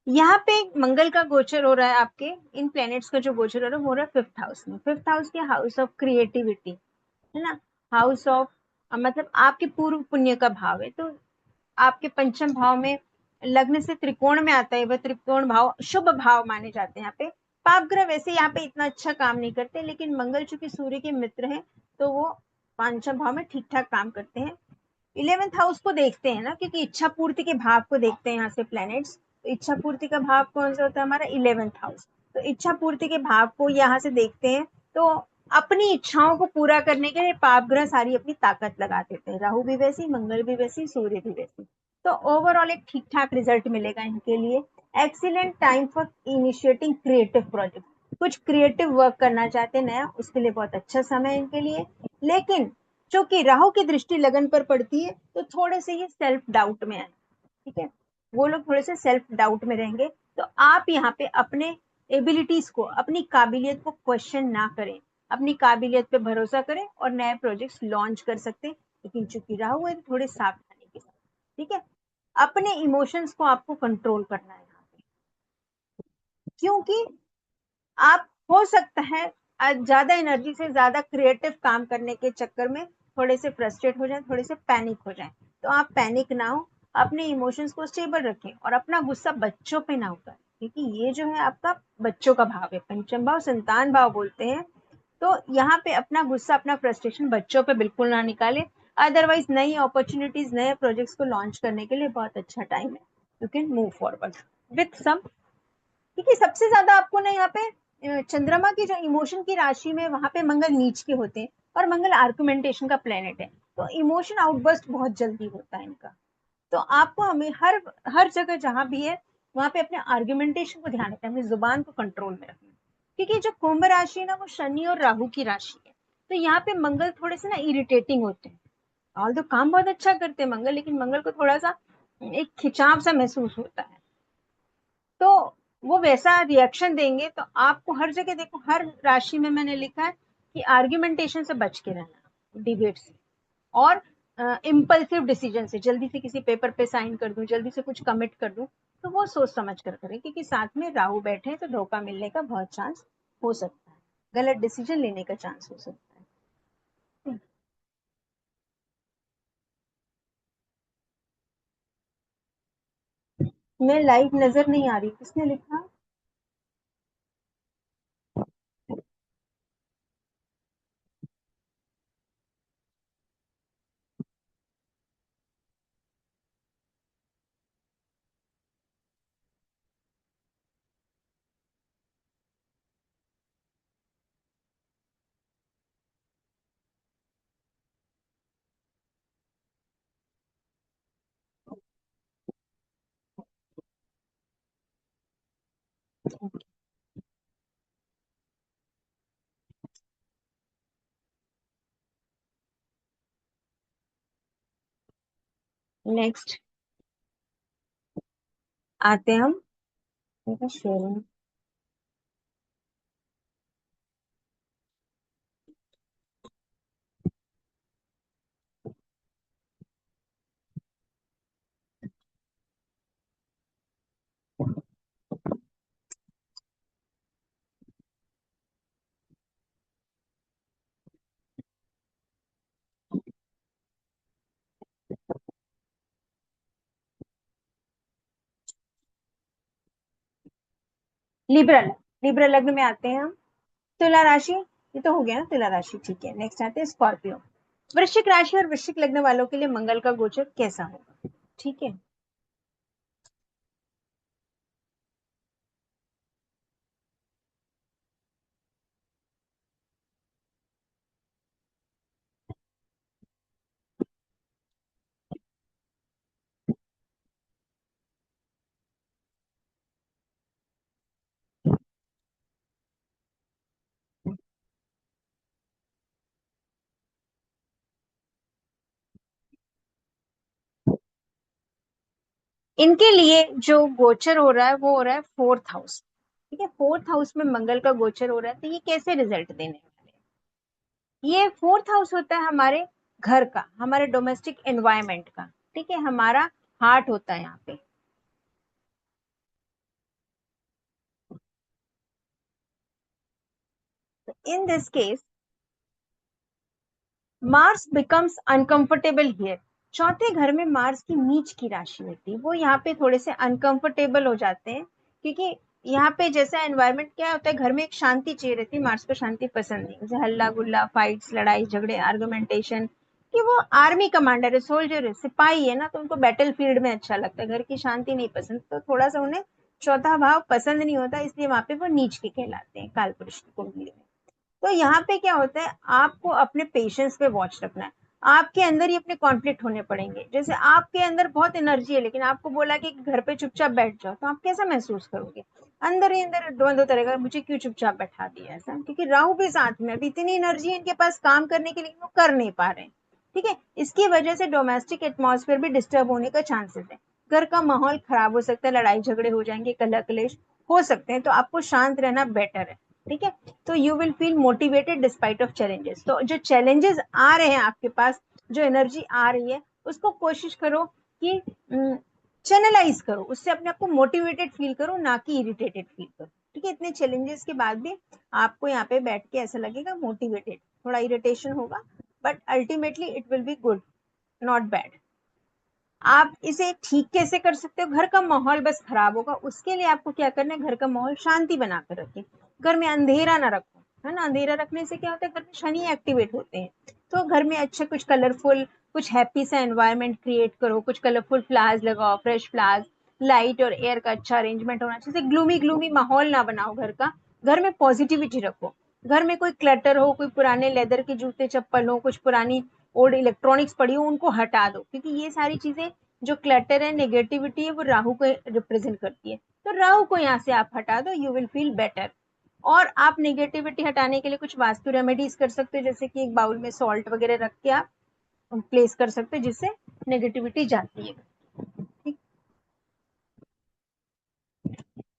S1: यहाँ पे मंगल का गोचर हो रहा है, आपके इन प्लैनेट्स का जो गोचर हो रहा है फिफ्थ हाउस में, फिफ्थ हाउस के हाउस ऑफ क्रिएटिविटी, है ना, हाउस ऑफ मतलब आपके पूर्व पुण्य का भाव है। तो आपके पंचम भाव में लग्न से त्रिकोण में आता है, वह त्रिकोण भाव शुभ भाव माने जाते हैं यहाँ पे। पाप ग्रह वैसे यहाँ पे इतना अच्छा काम नहीं करते, लेकिन मंगल चूंकि सूर्य के मित्र हैं तो वो पंचम भाव में ठीक ठाक काम करते हैं। 11th हाउस को देखते हैं ना, क्योंकि इच्छा पूर्ति के भाव को देखते हैं यहाँ से प्लैनेट्स। तो इच्छा पूर्ति का भाव कौन सा होता है, हमारा 11th हाउस। तो इच्छा पूर्ति के भाव को यहाँ से देखते हैं, तो अपनी इच्छाओं को पूरा करने के लिए पाप ग्रह सारी अपनी ताकत लगा देते हैं, राहु भी वैसी, मंगल भी वैसी, सूर्य भी वैसी। तो ओवरऑल एक ठीक ठाक रिजल्ट मिलेगा इनके लिए। Excellent time for initiating creative project, कुछ क्रिएटिव वर्क करना चाहते हैं नया, उसके लिए बहुत अच्छा समय है इनके लिए। लेकिन चूंकि राहु की दृष्टि लगन पर पड़ती है तो थोड़े से ये सेल्फ डाउट में आए, ठीक है, वो लोग थोड़े से सेल्फ डाउट में रहेंगे। तो आप यहाँ पे अपने एबिलिटीज को, अपनी काबिलियत को क्वेश्चन ना करें, अपनी काबिलियत पे भरोसा करें और नए प्रोजेक्ट्स लॉन्च कर सकते हैं। लेकिन चूंकि राहु है तो थोड़े सावधानी के साथ, ठीक है। अपने इमोशंस को आपको कंट्रोल करना है यहाँ पे, क्योंकि आप हो सकता है ज्यादा एनर्जी से ज्यादा क्रिएटिव काम करने के चक्कर में थोड़े से फ्रस्ट्रेट हो जाए, थोड़े से पैनिक हो जाए। तो आप पैनिक ना हो, अपने इमोशंस को स्टेबल रखें और अपना गुस्सा बच्चों पे ना उतारें, क्योंकि ये जो है आपका बच्चों का भाव है, पंचम भाव संतान भाव बोलते हैं। तो यहाँ पे अपना गुस्सा, अपना फ्रस्ट्रेशन बच्चों पे बिल्कुल ना निकाले। अदरवाइज नई अपॉर्चुनिटीज, नए प्रोजेक्ट्स को लॉन्च करने के लिए बहुत अच्छा टाइम है, you can move forward with some. क्योंकि सबसे ज्यादा आपको ना यहाँ पे चंद्रमा की जो इमोशन की राशि में, वहां पे मंगल नीच के होते हैं और मंगल आर्गुमेंटेशन का प्लेनेट है, तो इमोशन आउटबर्स्ट बहुत जल्दी होता है इनका। तो आपको हमें हर हर जगह जहां भी है वहां पे अपने आर्गुमेंटेशन को ध्यान रखना है, अपनी जुबान को कंट्रोल में रखना है। क्योंकि जो कुंभ राशि है ना, वो शनि और राहु की राशि है, तो यहाँ पे मंगल थोड़े से ना इरिटेटिंग होते हैं। ऑल तो काम बहुत अच्छा करते हैं मंगल, लेकिन मंगल को थोड़ा सा एक खिंचाव सा महसूस होता है, तो वो वैसा रिएक्शन देंगे। तो आपको हर जगह देखो, हर राशि में मैंने लिखा है कि आर्ग्यूमेंटेशन से बच के रहना, डिबेट से, और इम्पल्सिव डिसीजन से, जल्दी से किसी पेपर पे साइन कर दूं, जल्दी से कुछ कमिट कर दूं, तो वो सोच समझ कर करें, क्योंकि साथ में राहु बैठे हैं तो धोखा मिलने का बहुत चांस हो सकता है, गलत डिसीजन लेने का चांस हो सकता है। मैं लाइव नजर नहीं आ रही, किसने लिखा। नेक्स्ट आते हैं हम शेयरिंग। लिब्रा, लिब्रा लग्न में आते हैं हम। तुला राशि, ये तो हो गया ना तुला राशि, ठीक है। नेक्स्ट आते हैं स्कॉर्पियो। वृश्चिक राशि और वृश्चिक लग्न वालों के लिए मंगल का गोचर कैसा होगा, ठीक है। इनके लिए जो गोचर हो रहा है वो हो रहा है फोर्थ हाउस, ठीक है। फोर्थ हाउस में मंगल का गोचर हो रहा है, तो ये कैसे रिजल्ट देने वाले हैं। ये फोर्थ हाउस होता है हमारे घर का, हमारे डोमेस्टिक एनवायरमेंट का, ठीक है, हमारा हार्ट होता है यहाँ पे। In this case Mars becomes uncomfortable here. चौथे घर में मार्स की नीच की राशि होती है, वो यहाँ पे थोड़े से अनकंफर्टेबल हो जाते हैं, क्योंकि यहाँ पे जैसा एनवायरमेंट क्या होता है, घर में एक शांति चाहिए रहती है, मार्स को शांति पसंद नहीं, जैसे हल्ला गुल्ला, फाइट्स, लड़ाई झगड़े, आर्गुमेंटेशन। कि वो आर्मी कमांडर है, सोल्जर है, सिपाही है ना, तो उनको बैटल फील्ड में अच्छा लगता है, घर की शांति नहीं पसंद, तो थोड़ा सा उन्हें चौथा भाव पसंद नहीं होता, इसलिए वहां पे वो नीच के कहलाते हैं काल पुरुष की कुंडली में। तो यहाँ पे क्या होता है, आपको अपने पेशेंस पे वॉच रखना है। आपके अंदर ही अपने कॉन्फ्लिक्ट होने पड़ेंगे, जैसे आपके अंदर बहुत एनर्जी है, लेकिन आपको बोला कि घर पे चुपचाप बैठ जाओ, तो आप कैसा महसूस करोगे, अंदर ही अंदर द्वंद्व करेगा, मुझे क्यों चुपचाप बैठा दिया ऐसा, क्योंकि राहु भी साथ में, अभी इतनी एनर्जी है इनके पास काम करने के लिए, वो कर नहीं पा रहे हैं, ठीक है। इसकी वजह से डोमेस्टिक एटमॉस्फेयर भी डिस्टर्ब होने का चांसेस है, घर का माहौल खराब हो सकता है, लड़ाई झगड़े हो जाएंगे, कलह कलेश हो सकते हैं, तो आपको शांत रहना बेटर है, ठीक है। तो you will feel motivated despite of challenges. तो जो चैलेंजेस आ रहे हैं आपके पास, जो एनर्जी आ रही है, उसको कोशिश करो कि चैनलाइज करो, उससे अपने आप को मोटिवेटेड फील करो, ना कि इरिटेटेड फील करो, ठीक है। इतने चैलेंजेस के बाद भी आपको यहाँ पे बैठ के ऐसा लगेगा मोटिवेटेड, थोड़ा इरिटेशन होगा, but ultimately it will be good, not bad. आप इसे ठीक कैसे कर सकते हो, घर का माहौल बस खराब होगा, उसके लिए आपको क्या करना है, घर का माहौल शांति बनाकर रखिए, घर में अंधेरा ना रखो, है ना। अंधेरा रखने से क्या होता है, घर में शनि एक्टिवेट होते हैं, तो घर में अच्छे कुछ कलरफुल, कुछ हैप्पी सा एनवायरनमेंट क्रिएट करो, कुछ कलरफुल फ्लावर्स लगाओ, फ्रेश फ्लावर्स, लाइट और एयर का अच्छा अरेंजमेंट होना चाहिए, ग्लूमी ग्लूमी माहौल ना बनाओ घर का, घर में पॉजिटिविटी रखो। घर में कोई क्लटर हो, कोई पुराने लेदर के जूते चप्पल हो, कुछ पुरानी ओल्ड इलेक्ट्रॉनिक्स पड़ी हो, उनको हटा दो, क्योंकि ये सारी चीजें जो क्लटर है, नेगेटिविटी है, वो राहु को रिप्रेजेंट करती है, तो राहु को यहाँ से आप हटा दो, यू विल फील बेटर। और आप नेगेटिविटी हटाने के लिए कुछ वास्तु रेमेडीज कर सकते हो, जैसे कि एक बाउल में सॉल्ट वगैरह रख के आप प्लेस कर सकते हो, जिससे नेगेटिविटी जाती है, ठीक।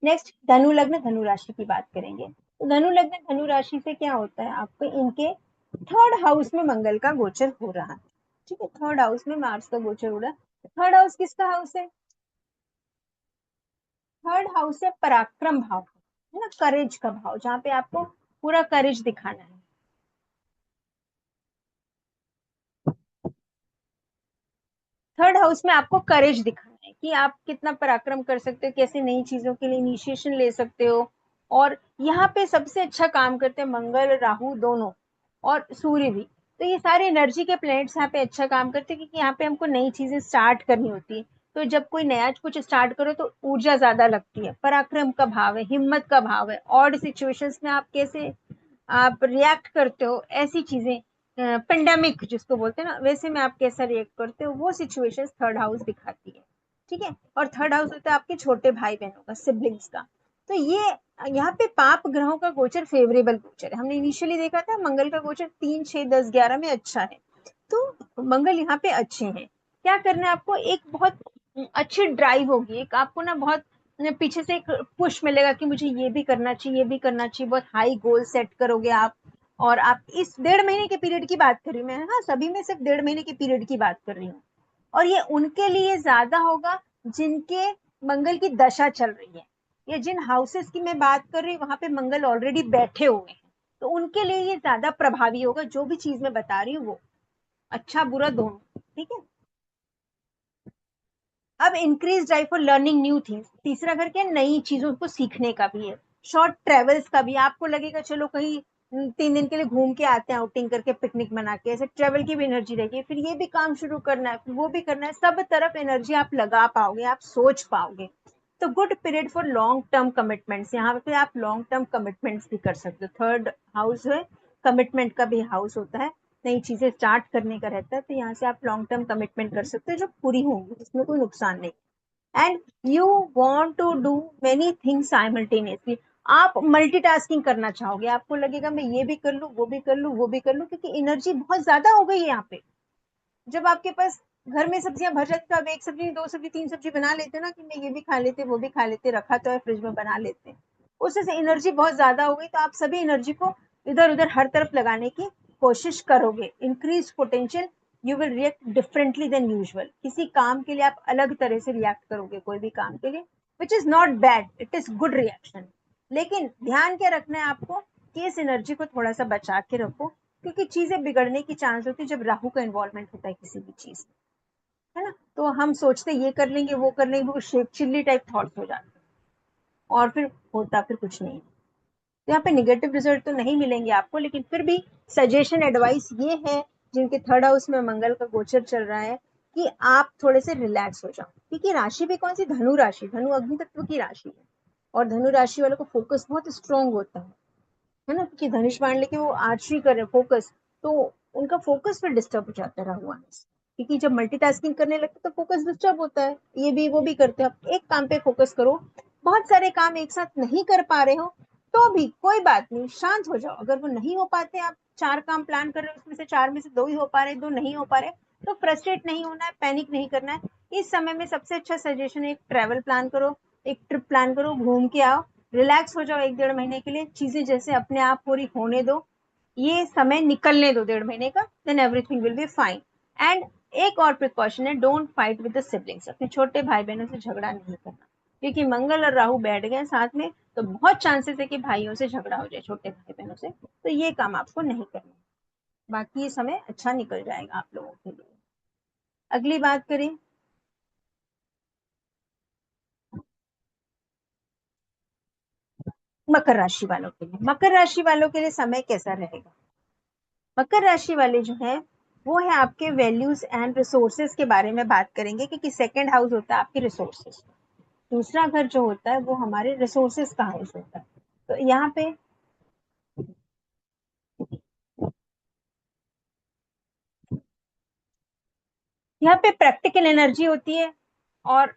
S1: नेक्स्ट धनु लग्न धनु राशि की बात करेंगे, तो धनु लग्न धनु राशि से क्या होता है, आपको इनके थर्ड हाउस में मंगल का गोचर हो रहा है, ठीक है। थर्ड हाउस में मार्स का गोचर हो रहा है। थर्ड हाउस किसका हाउस है, थर्ड हाउस है पराक्रम भाव, है ना, करेज का भाव, जहाँ पे आपको पूरा करेज दिखाना है। थर्ड हाउस में आपको करेज दिखाना है कि आप कितना पराक्रम कर सकते हो, कैसे नई चीजों के लिए इनिशिएशन ले सकते हो। और यहाँ पे सबसे अच्छा काम करते हैं मंगल राहु दोनों, और सूर्य भी। तो ये सारे एनर्जी के प्लैनेट्स यहाँ पे अच्छा काम करते हैं, क्योंकि यहाँ पे हमको नई चीजें स्टार्ट करनी होती है। तो जब कोई नया कुछ स्टार्ट करो तो ऊर्जा ज्यादा लगती है, पराक्रम का भाव है, हिम्मत का भाव है, ऑड सिचुएशंस में आप कैसे आप रिएक्ट करते हो, ऐसी चीजें, पेंडेमिक जिसको बोलते हैं ना, वैसे में आप कैसा रिएक्ट करते हो, वो सिचुएशंस थर्ड हाउस दिखाती है, ठीक है। और थर्ड हाउस होता है आपके छोटे भाई बहनों का, सिबलिंग्स का। तो ये यहाँ पे पाप ग्रहों का गोचर फेवरेबल गोचर है। हमने इनिशियली देखा था मंगल का गोचर 3, 6, 10, 11 में अच्छा है, तो मंगल यहाँ पे अच्छे हैं। क्या करना है आपको, एक बहुत अच्छी ड्राइव होगी, एक आपको ना बहुत पीछे से एक पुश मिलेगा कि मुझे ये भी करना चाहिए, ये भी करना चाहिए, बहुत हाई गोल सेट करोगे आप। और आप इस 1.5 महीने के पीरियड की बात कर रही हूँ मैं, हाँ सभी में सिर्फ 1.5 महीने के पीरियड की बात कर रही हूँ। और ये उनके लिए ज्यादा होगा जिनके मंगल की दशा चल रही है, या जिन हाउसेस की मैं बात कर रही हूँ वहां पे मंगल ऑलरेडी बैठे हुए हैं, तो उनके लिए ये ज्यादा प्रभावी होगा, जो भी चीज मैं बता रही हूँ वो, अच्छा बुरा दोनों। ठीक है। अब increase drive for learning new things, तीसरा घर क्या, नई चीजों को सीखने का भी है, शॉर्ट ट्रेवल्स का भी। आपको लगेगा चलो कहीं 3 दिन के लिए घूम के आते हैं, आउटिंग करके, पिकनिक मना के, ऐसे ट्रेवल की भी एनर्जी रहेगी। फिर ये भी काम शुरू करना है, फिर वो भी करना है, सब तरफ एनर्जी आप लगा पाओगे, आप सोच पाओगे। तो good period for long term commitments, यहाँ पे आप लॉन्ग टर्म कमिटमेंट्स भी कर सकते हो। थर्ड हाउस है, कमिटमेंट का भी हाउस होता है, नई चीजें स्टार्ट करने का रहता है, तो यहाँ से आप लॉन्ग टर्म कमिटमेंट कर सकते हो जो पूरी होंगी, जिसमें कोई नुकसान नहीं। And you want to do many things simultaneously, आप मल्टीटास्किंग करना चाहोगे, आपको लगेगा मैं ये भी कर लूँ, वो भी कर लूँ, वो भी कर लूँ, क्योंकि एनर्जी बहुत ज्यादा हो गई है यहाँ पे। जब आपके पास घर में सब्जियां भर जाती, तो आप एक सब्जी, 2 सब्जी, 3 सब्जी बना लेते ना, कि मैं ये भी खा लेते, वो भी खा लेते, रखा तो है फ्रिज में, बना लेते। उससे से एनर्जी बहुत ज्यादा हो गई, तो आप सभी एनर्जी को इधर उधर हर तरफ लगाने की कोशिश करोगे। Increase potential, you will react differently than usual, किसी काम के लिए आप अलग तरह से रिएक्ट करोगे, कोई भी काम के लिए, which is not bad, it is good reaction. लेकिन ध्यान क्या रखना है आपको, कि इस एनर्जी को थोड़ा सा बचा के रखो, क्योंकि चीजें बिगड़ने की चांस होती है जब राहु का इन्वॉल्वमेंट होता है किसी भी चीज में, है ना। तो हम सोचते ये कर लेंगे, वो कर लेंगे, वो शेप चिल्ली टाइप थॉट्स हो जाते हैं, और फिर होता फिर कुछ नहीं। तो यहाँ पे निगेटिव रिजल्ट तो नहीं मिलेंगे आपको, लेकिन फिर भी सजेशन एडवाइस ये है, जिनके थर्ड हाउस में मंगल का गोचर चल रहा है, कि आप थोड़े से रिलैक्स हो जाओ, क्योंकि राशि भी कौन सी, धनु राशि, धनु अग्नि तत्व की राशि है, और धनु राशि वालों को फोकस बहुत स्ट्रांग होता है ना, कि धनुष मान लेके वो आर्चरी कर रहे फोकस, तो उनका फोकस फिर डिस्टर्ब हो जाता है राहु आने से, क्योंकि जब मल्टीटास्किंग करने लगते तो फोकस डिस्टर्ब होता है, ये भी वो भी करते हो, आप एक काम पे फोकस करो। बहुत सारे काम एक साथ नहीं कर पा रहे हो तो भी कोई बात नहीं, शांत हो जाओ। अगर वो नहीं हो पाते, आप 4 काम प्लान कर रहे हो, उसमें से 4 में से 2 ही हो पा रहे, 2 नहीं हो पा रहे, तो फ्रस्ट्रेट नहीं होना है, पैनिक नहीं करना है। इस समय में सबसे अच्छा सजेशन है, एक ट्रेवल प्लान करो, एक ट्रिप प्लान करो, घूम के आओ, रिलैक्स हो जाओ 1-1.5 महीने के लिए, चीजें जैसे अपने आप पूरी होने दो, ये समय निकलने दो 1.5 महीने का, then everything will be fine. And एक और प्रिकॉशन है, don't fight with the siblings, अपने छोटे भाई बहनों से झगड़ा नहीं करना, क्योंकि मंगल और राहु बैठ गए साथ में, तो बहुत चांसेस है कि भाइयों से झगड़ा हो जाए, छोटे भाई बहनों से, तो ये काम आपको नहीं करना। बाकी ये समय अच्छा निकल जाएगा आप लोगों के लिए। अगली बात करें, मकर राशि वालों के लिए। मकर राशि वालों के लिए समय कैसा रहेगा, मकर राशि वाले जो है, वो है आपके वैल्यूज एंड रिसोर्सेज के बारे में बात करेंगे, क्योंकि सेकंड हाउस होता है आपके रिसोर्सेज, दूसरा घर जो होता है वो हमारे रिसोर्सेज का हाउस होता है। तो यहाँ पे प्रैक्टिकल एनर्जी होती है, और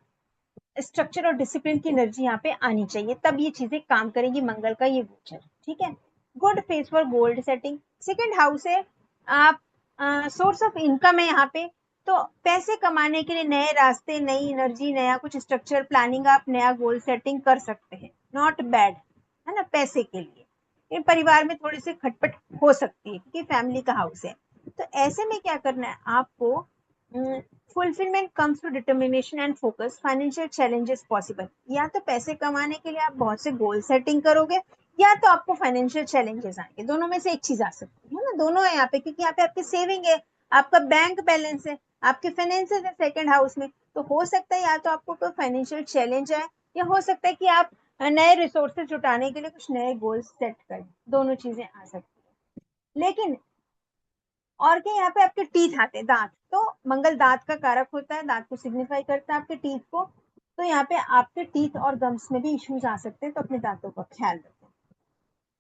S1: स्ट्रक्चर और डिसिप्लिन की एनर्जी यहाँ पे आनी चाहिए, तब ये चीजें काम करेंगी, मंगल का ये गोचर। ठीक है। Good face for gold setting, second house है, आप सोर्स ऑफ इनकम है यहाँ पे, तो पैसे कमाने के लिए नए रास्ते, नई एनर्जी, नया कुछ स्ट्रक्चर प्लानिंग, आप नया गोल सेटिंग कर सकते हैं, नॉट बैड, है ना, पैसे के लिए। इन परिवार में थोड़ी सी खटपट हो सकती है, क्योंकि फैमिली का हाउस है। तो ऐसे में क्या करना है आपको, fulfilment comes to determination and focus, financial challenges possible, या तो पैसे कमाने के लिए आप बहुत से गोल सेटिंग करोगे, या तो आपको फाइनेंशियल चैलेंजेस आएंगे, दोनों में से एक चीज आ सकती है ना, दोनों है यहाँ पे, क्योंकि यहाँ पे आपकी सेविंग है, आपका बैंक बैलेंस है, आपके फाइनेंसेस है सेकंड हाउस में, तो हो सकता है या तो आपको कोई फाइनेंशियल चैलेंज आए, या हो सकता है कि आप नए रिसोर्सेज जुटाने के लिए कुछ नए गोल्स सेट करें, दोनों चीजें आ सकती है। लेकिन और क्या, यहाँ पे आपके टीथ आते हैं, दांत, तो मंगल दांत का कारक होता है, दांत को सिग्निफाई करता है आपके टीथ को, तो यहाँ पे आपके टीथ और गम्स में भी इश्यूज आ सकते हैं, तो अपने दांतों का ख्याल रखें।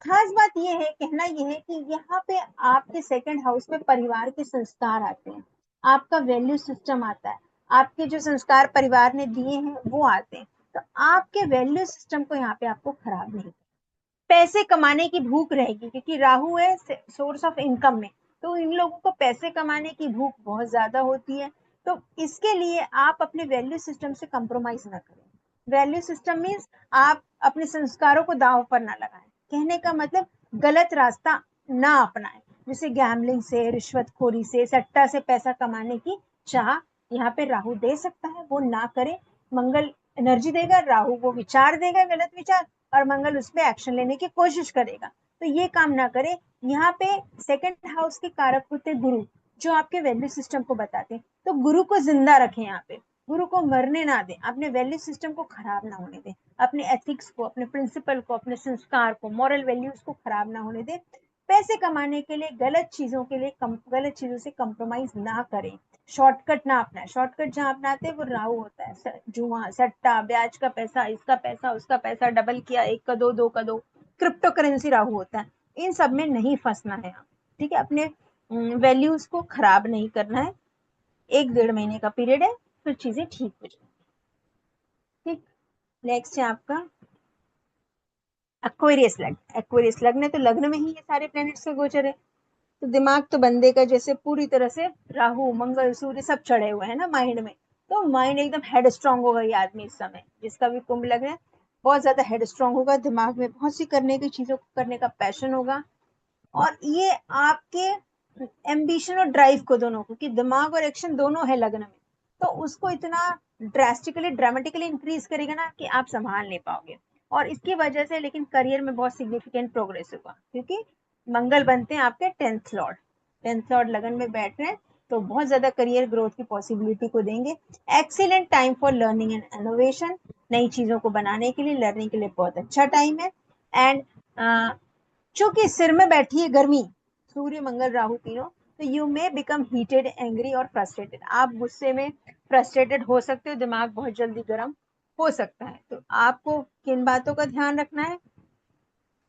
S1: खास बात ये है, कहना ये है कि यहाँ पे आपके सेकंड हाउस में परिवार के संस्कार आते हैं, आपका वैल्यू सिस्टम आता है, आपके जो संस्कार परिवार ने दिए हैं वो आते हैं, तो आपके वैल्यू सिस्टम को यहाँ पे आपको खराब नहीं, पैसे कमाने की भूख रहेगी क्योंकि राहु है सोर्स ऑफ इनकम में, तो इन लोगों को पैसे कमाने की भूख बहुत ज्यादा होती है। तो इसके लिए आप अपने वैल्यू सिस्टम से कंप्रोमाइज ना करें। वैल्यू सिस्टम मीन्स आप अपने संस्कारों को दांव पर ना लगाएं। कहने का मतलब गलत रास्ता ना अपनाएं, जैसे गैम्बलिंग से, रिश्वतखोरी से, सट्टा से पैसा कमाने की चाह यहाँ पे राहु दे सकता है, वो ना करें। मंगल एनर्जी देगा, राहु वो विचार देगा, गलत विचार, और मंगल उस पर एक्शन लेने की कोशिश करेगा। तो ये काम ना करें। यहाँ पे सेकंड हाउस के कारक होते गुरु, जो आपके वैल्यू सिस्टम को बताते हैं। तो गुरु को जिंदा रखें यहाँ पे, गुरु को मरने ना दें, अपने वैल्यू सिस्टम को खराब ना होने दें, अपने एथिक्स को, अपने प्रिंसिपल को, अपने संस्कार को, मॉरल वैल्यूज को खराब ना होने दें। पैसे कमाने के लिए गलत चीजों के लिए गलत चीजों से कंप्रोमाइज ना करें, शॉर्टकट ना अपनाए। शॉर्टकट जहां अपनाते हैं वो राहु होता है, जुआ, सट्टा, ब्याज का पैसा, इसका पैसा, उसका पैसा, डबल किया, एक का दो, दो का दो, क्रिप्टो करेंसी राहु होता है। इन सब में नहीं फंसना है आप, ठीक है। अपने वैल्यूज को खराब नहीं करना है। 1-1.5 महीने का पीरियड है, फिर चीजें ठीक हो जाएंगी। ठीक। नेक्स्ट है आपका एक्वेरियस लग्न। एक्वेरियस लग्न है तो लग्न में ही ये सारे प्लैनेट्स का गोचर है। तो दिमाग तो बंदे का जैसे पूरी तरह से राहु, मंगल, सूर्य सब चढ़े हुए हैं ना माइंड में, तो माइंड एकदम हेड स्ट्रांग होगा ये आदमी इस समय, जिसका भी कुंभ लग्न है बहुत ज्यादा हेड स्ट्रांग होगा, दिमाग में बहुत सी करने की चीजों को करने का पैशन होगा। और ये आपके एम्बिशन और ड्राइव को दोनों को, कि दिमाग और एक्शन दोनों है लग्न में, तो उसको इतना ड्रास्टिकली ड्रामेटिकली इंक्रीज करेगा ना कि आप संभाल नहीं पाओगे। और इसकी वजह से लेकिन करियर में बहुत सिग्निफिकेंट प्रोग्रेस होगा, क्योंकि मंगल बनते हैं आपके 10th लॉर्ड। 10th लॉर्ड लगन में बैठ रहे हैं, तो बहुत ज्यादा करियर ग्रोथ की पॉसिबिलिटी को देंगे। Excellent time for learning and innovation, नई चीजों को बनाने के लिए, लर्निंग के लिए बहुत अच्छा टाइम है। एंड चूंकि सिर में बैठी है गर्मी, सूर्य, मंगल, राहु तीनों, तो you may become heated, angry और फ्रस्ट्रेटेड। आप गुस्से में फ्रस्ट्रेटेड हो सकते हो, दिमाग बहुत जल्दी गर्म हो सकता है। तो आपको किन बातों का ध्यान रखना है?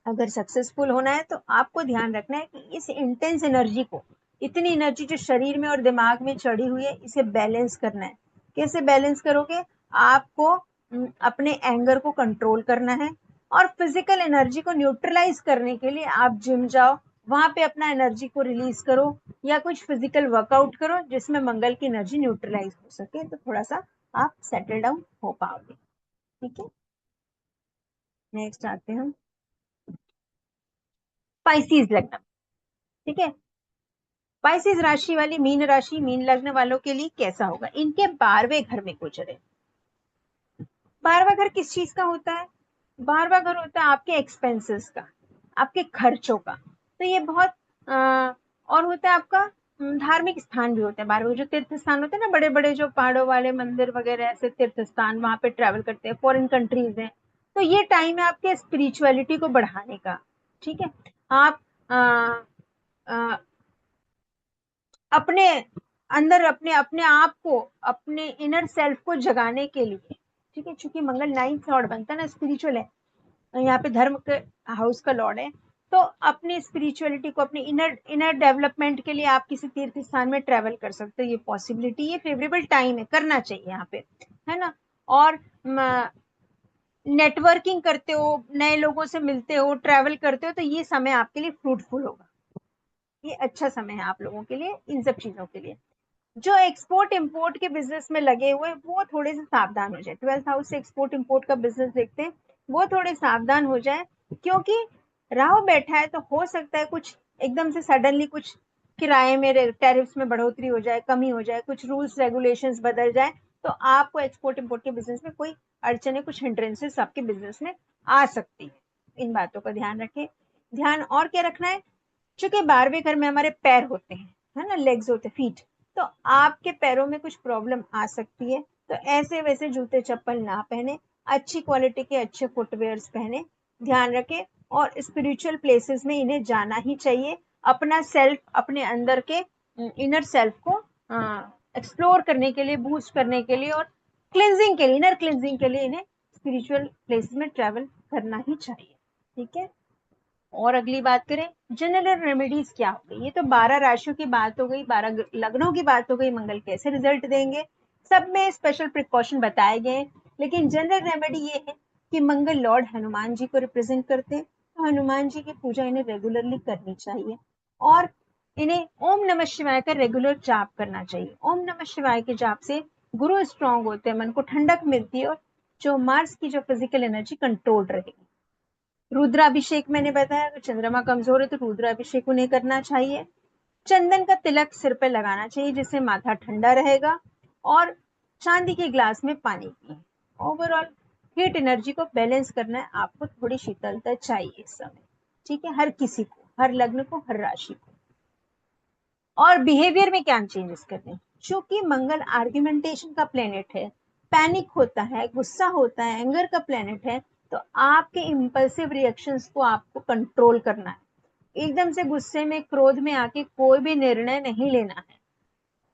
S1: अगर सक्सेसफुल होना है तो आपको ध्यान रखना है कि इस इंटेंस एनर्जी को, इतनी एनर्जी जो शरीर में और दिमाग में चढ़ी हुई है, इसे बैलेंस करना है। कैसे बैलेंस करोगे? आपको अपने एंगर को कंट्रोल करना है, और फिजिकल एनर्जी को न्यूट्रलाइज करने के लिए आप जिम जाओ, वहां पे अपना एनर्जी को रिलीज करो, या कुछ फिजिकल वर्कआउट करो जिसमें मंगल की एनर्जी न्यूट्रलाइज हो सके, तो थोड़ा सा आप सेटल डाउन हो पाओगे। ठीक है। नेक्स्ट आते हैं हम स्पाइसीज लग्न। ठीक है। स्पाइसीज राशि वाली मीन राशि, मीन लग्न वालों के लिए कैसा होगा? इनके 12वें घर में गोचर है। 12वां घर किस चीज का होता है? 12वां घर होता है आपके एक्सपेंसेस का, आपके खर्चों का। तो ये बहुत और होता है आपका धार्मिक स्थान भी होता है। 12वां जो तीर्थ स्थान होते हैं ना, बड़े बड़े जो पहाड़ों वाले मंदिर वगैरह, ऐसे तीर्थ स्थान, वहां पे ट्रैवल करते हैं, फॉरेन कंट्रीज हैं। तो ये टाइम है आपके स्पिरिचुअलिटी को बढ़ाने का। ठीक है। आप आ, आ, अपने अंदर, अपने अपने आप को, अपने इनर सेल्फ को जगाने के लिए। ठीक है। चूंकि मंगल 9th लॉर्ड बनता है ना, स्पिरिचुअल है, यहाँ पे धर्म के हाउस का लॉर्ड है, तो अपनी स्पिरिचुअलिटी को, अपने इनर इनर डेवलपमेंट के लिए आप किसी तीर्थ स्थान में ट्रेवल कर सकते हो। ये पॉसिबिलिटी, ये फेवरेबल टाइम है, करना चाहिए यहाँ पे, है ना। और नेटवर्किंग करते हो, नए लोगों से मिलते हो, ट्रेवल करते हो, तो ये समय आपके लिए फ्रूटफुल होगा। ये अच्छा समय है आप लोगों के लिए इन सब चीजों के लिए। जो एक्सपोर्ट इंपोर्ट के बिजनेस में लगे हुए हैं, वो थोड़े से सावधान हो जाए। 12th हाउस से एक्सपोर्ट इंपोर्ट का बिजनेस देखते हैं, वो थोड़े सावधान हो जाए, क्योंकि राहु बैठा है, तो हो सकता है कुछ एकदम से सडनली कुछ किराए में, टैरिफ्स में बढ़ोतरी हो जाए, कमी हो जाए, कुछ रूल्स रेगुलेशंस बदल जाए, तो आपको एक्सपोर्ट इंपोर्ट के बिजनेस में कोई अड़चने, कुछ हिंड्रेंसेस आपके बिजनेस में आ सकती है। इन बातों का ध्यान रखें। ध्यान और क्या रखना है? चूंकि 12वें घर में हमारे पैर होते हैं, है ना, लेग्स होते हैं, फीट, तो आपके पैरों में कुछ प्रॉब्लम आ सकती है। तो ऐसे वैसे जूते चप्पल ना पहने, अच्छी क्वालिटी के अच्छे फुटवेयर्स पहने, ध्यान रखें। और स्पिरिचुअल प्लेसेस में इन्हें जाना ही चाहिए, अपना सेल्फ, अपने अंदर के इनर सेल्फ को एक्सप्लोर करने के लिए, बूस्ट करने के लिए, और क्लिनजिंग के लिए, इनर क्लिनजिंग के लिए इन्हें स्पिरिचुअल प्लेसेस में ट्रेवल करना ही चाहिए। ठीक है। और अगली बात करें, जनरल रेमेडीज क्या हो गई? ये तो 12 राशियों की बात हो गई, 12 लग्नों की बात हो गई, मंगल कैसे रिजल्ट देंगे, सब में स्पेशल प्रिकॉशन बताए गए। लेकिन जनरल रेमेडी ये है कि मंगल लॉर्ड हनुमान जी को रिप्रेजेंट करते हैं, तो हनुमान जी की पूजा इन्हें रेगुलरली करनी चाहिए और इन्हें ओम नमः शिवाय का रेगुलर जाप करना चाहिए। ओम नमः शिवाय के जाप से गुरु स्ट्रांग होते हैं, मन को ठंडक मिलती है और जो मार्स की जो फिजिकल एनर्जी कंट्रोल रहेगी। रुद्राभिषेक मैंने बताया, अगर चंद्रमा कमजोर है तो रुद्राभिषेक उन्हें करना चाहिए। चंदन का तिलक सिर पे लगाना चाहिए जिससे माथा ठंडा रहेगा और चांदी के ग्लास में पानी पिए। ओवरऑल हीट एनर्जी को बैलेंस करना है, आपको थोड़ी शीतलता चाहिए इस समय, ठीक है, हर किसी को, हर लग्न को, हर राशि को। और बिहेवियर में क्या चेंजेस करने हैं, क्योंकि मंगल आर्ग्यूमेंटेशन का प्लेनेट है, पैनिक होता है, गुस्सा होता है, एंगर का प्लेनेट है, तो आपके इंपल्सिव रिएक्शंस को आपको कंट्रोल करना है। एकदम से गुस्से में, क्रोध में आके कोई भी निर्णय नहीं लेना है।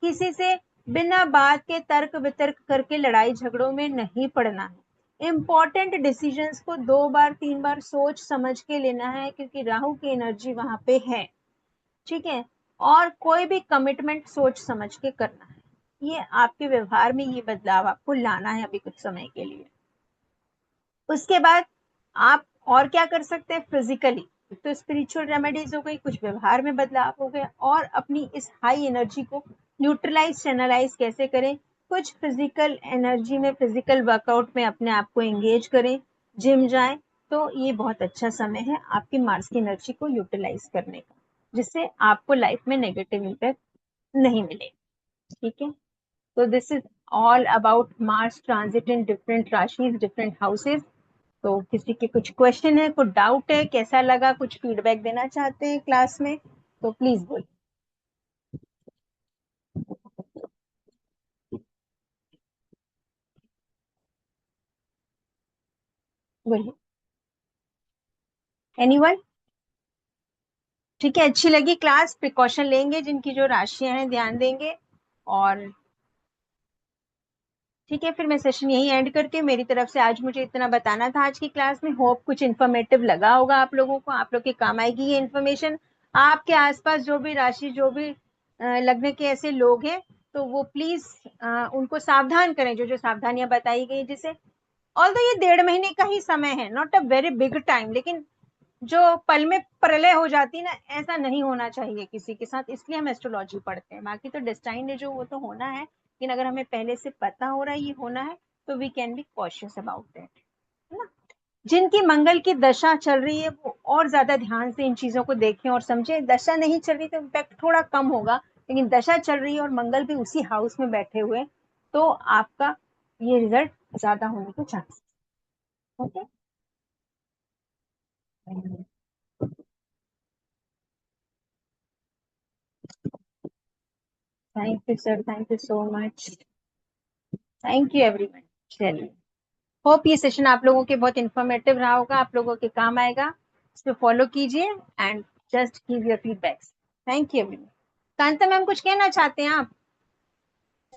S1: किसी से बिना बात के तर्क वितर्क करके लड़ाई झगड़ों में नहीं पड़ना है। इंपॉर्टेंट डिसीजंस को 2 बार 3 बार सोच समझ के लेना है, क्योंकि राहु की एनर्जी वहां पे है, ठीक है। और कोई भी कमिटमेंट सोच समझ के करना है। ये आपके व्यवहार में ये बदलाव आपको लाना है अभी कुछ समय के लिए। उसके बाद आप और क्या कर सकते हैं फिजिकली, तो स्पिरिचुअल रेमेडीज हो गई, कुछ व्यवहार में बदलाव हो गया, और अपनी इस हाई एनर्जी को न्यूट्रलाइज चैनलाइज कैसे करें, कुछ फिजिकल एनर्जी में, फिजिकल वर्कआउट में अपने आप को एंगेज करें, जिम जाएं, तो ये बहुत अच्छा समय है आपकी मार्स की एनर्जी को यूटिलाइज करने का, जिससे आपको लाइफ में नेगेटिव इम्पैक्ट नहीं मिले, ठीक है। तो this is all about Mars transit in different राशिज, different houses. तो किसी के कुछ क्वेश्चन है, कुछ डाउट है, कैसा लगा, कुछ फीडबैक देना चाहते हैं क्लास में, तो प्लीज बोलिए। बोलिए, एनीवन? ठीक है, अच्छी लगी क्लास, प्रिकॉशन लेंगे, जिनकी जो राशियां हैं ध्यान देंगे। और ठीक है, फिर मैं सेशन यही एंड करती हूँ मेरी तरफ से। आज मुझे इतना बताना था आज की क्लास में, होप कुछ इन्फॉर्मेटिव लगा होगा आप लोगों को, आप लोग के काम आएगी ये इन्फॉर्मेशन। आपके आसपास जो भी राशि, जो भी लग्न के ऐसे लोग हैं, तो वो प्लीज उनको सावधान करें, जो जो सावधानियां बताई गई, जिसे ऑल्दो ये 1.5 महीने का ही समय है, not a very big time, लेकिन जो पल में प्रलय हो जाती ना, ऐसा नहीं होना चाहिए किसी के साथ, इसलिए हम एस्ट्रोलॉजी पढ़ते हैं। बाकी तो डेस्टाइन है जो, वो तो होना है, लेकिन अगर हमें पहले से पता हो रहा है ये होना है, तो we can be cautious about that, है ना। जिनकी मंगल की दशा चल रही है वो और ज्यादा ध्यान से इन चीजों को देखें और समझें। दशा नहीं चल रही तो इम्पैक्ट थोड़ा कम होगा, लेकिन दशा चल रही है और मंगल भी उसी हाउस में बैठे हुए, तो आपका ये रिजल्ट ज्यादा होने के chances. Okay, thank you sir, thank you so much, thank you everyone. चलिए, होप ये सेशन आप लोगों के बहुत इंफॉर्मेटिव रहा होगा, आप लोगों के काम आएगा, इसको फॉलो कीजिए and just give your feedbacks. Thank you everyone. Kanta ma'am, कुछ कहना चाहते हैं आप?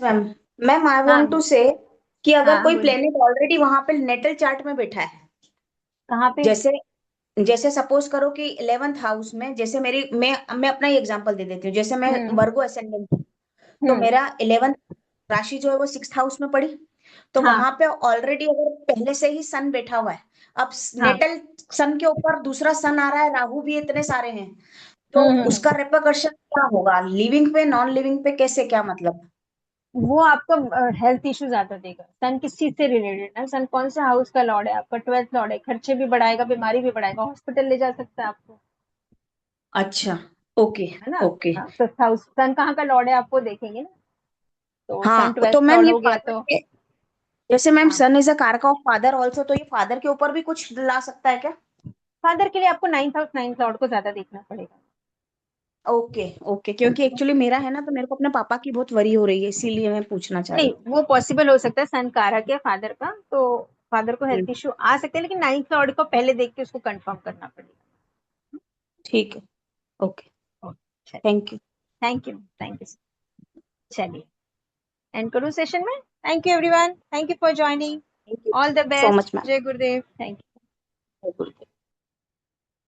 S3: मैम मैम आई
S1: हाँ
S3: वांट टू से कि अगर
S1: हाँ,
S3: कोई
S1: बोलिए।
S3: प्लेनेट ऑलरेडी वहां पे नेटल चार्ट में बैठा है,
S1: कहाँ पे?
S3: जैसे जैसे सपोज करो कि 11th हाउस में, जैसे मेरी मैं अपना ही एग्जांपल दे देती हूँ, जैसे मैं
S1: हम्म
S3: वर्गो असेंडेंट हूँ, तो
S1: हम्म।
S3: मेरा 11th राशि जो है वो 6th हाउस में पड़ी, तो
S1: हाँ
S3: वहां पे ऑलरेडी अगर पहले से ही सन बैठा हुआ है, अब
S1: हाँ।
S3: नेटल सन के ऊपर दूसरा सन आ रहा है, राहु भी इतने सारे हैं, तो
S1: हम्म।
S3: उसका रिpercussion क्या होगा, लिविंग पे नॉन लिविंग पे, कैसे, क्या मतलब?
S1: वो आपको हेल्थ इश्यू ज्यादा देगा। सन किस चीज से रिलेटेड है, सन कौन से हाउस का लॉर्ड है आपका? 12th लॉर्ड है, खर्चे भी बढ़ाएगा, बीमारी भी बढ़ाएगा, हॉस्पिटल ले जा सकता है आपको,
S3: अच्छा, ओके
S1: है ना।
S3: ओके।
S1: हाँ, 5th हाउस, सन कहाँ का लॉर्ड है आपको देखेंगे ना, तो सन
S3: हाँ, तो
S1: 12th
S3: मैम
S1: लॉर्ड
S3: ये
S1: हो गया
S3: फादर
S1: तो।
S3: के, जैसे मैम
S1: हाँ,
S3: सन इज अ कारक ऑफ फादर ऑल्सो, तो ये फादर के ऊपर भी कुछ ला सकता है क्या?
S1: फादर के लिए आपको 9th हाउस, 9th लॉर्ड को ज्यादा देखना पड़ेगा।
S3: ओके ओके, क्योंकि एक्चुअली मेरा है ना, तो मेरे को अपने पापा की बहुत वरी हो रही है, इसीलिए मैं पूछना चाह
S1: नहीं,
S3: रही
S1: वो पॉसिबल हो सकता है, सन कारक है फादर का, तो फादर को
S3: थी।
S1: हेल्थ इश्यू आ सकते हैं, लेकिन 9th लॉर्ड को पहले देख के उसको कंफर्म करना पड़ेगा।
S3: ठीक है, ओके,
S1: चलिए,
S3: thank you.
S1: Thank you, thank you. चलिए, एंड करूँ सेशन में। Thank you everyone, thank you for joining,
S3: thank you
S1: all the
S3: so
S1: best,
S3: much ma'am.
S1: जय गुरुदेव, थैंक यू।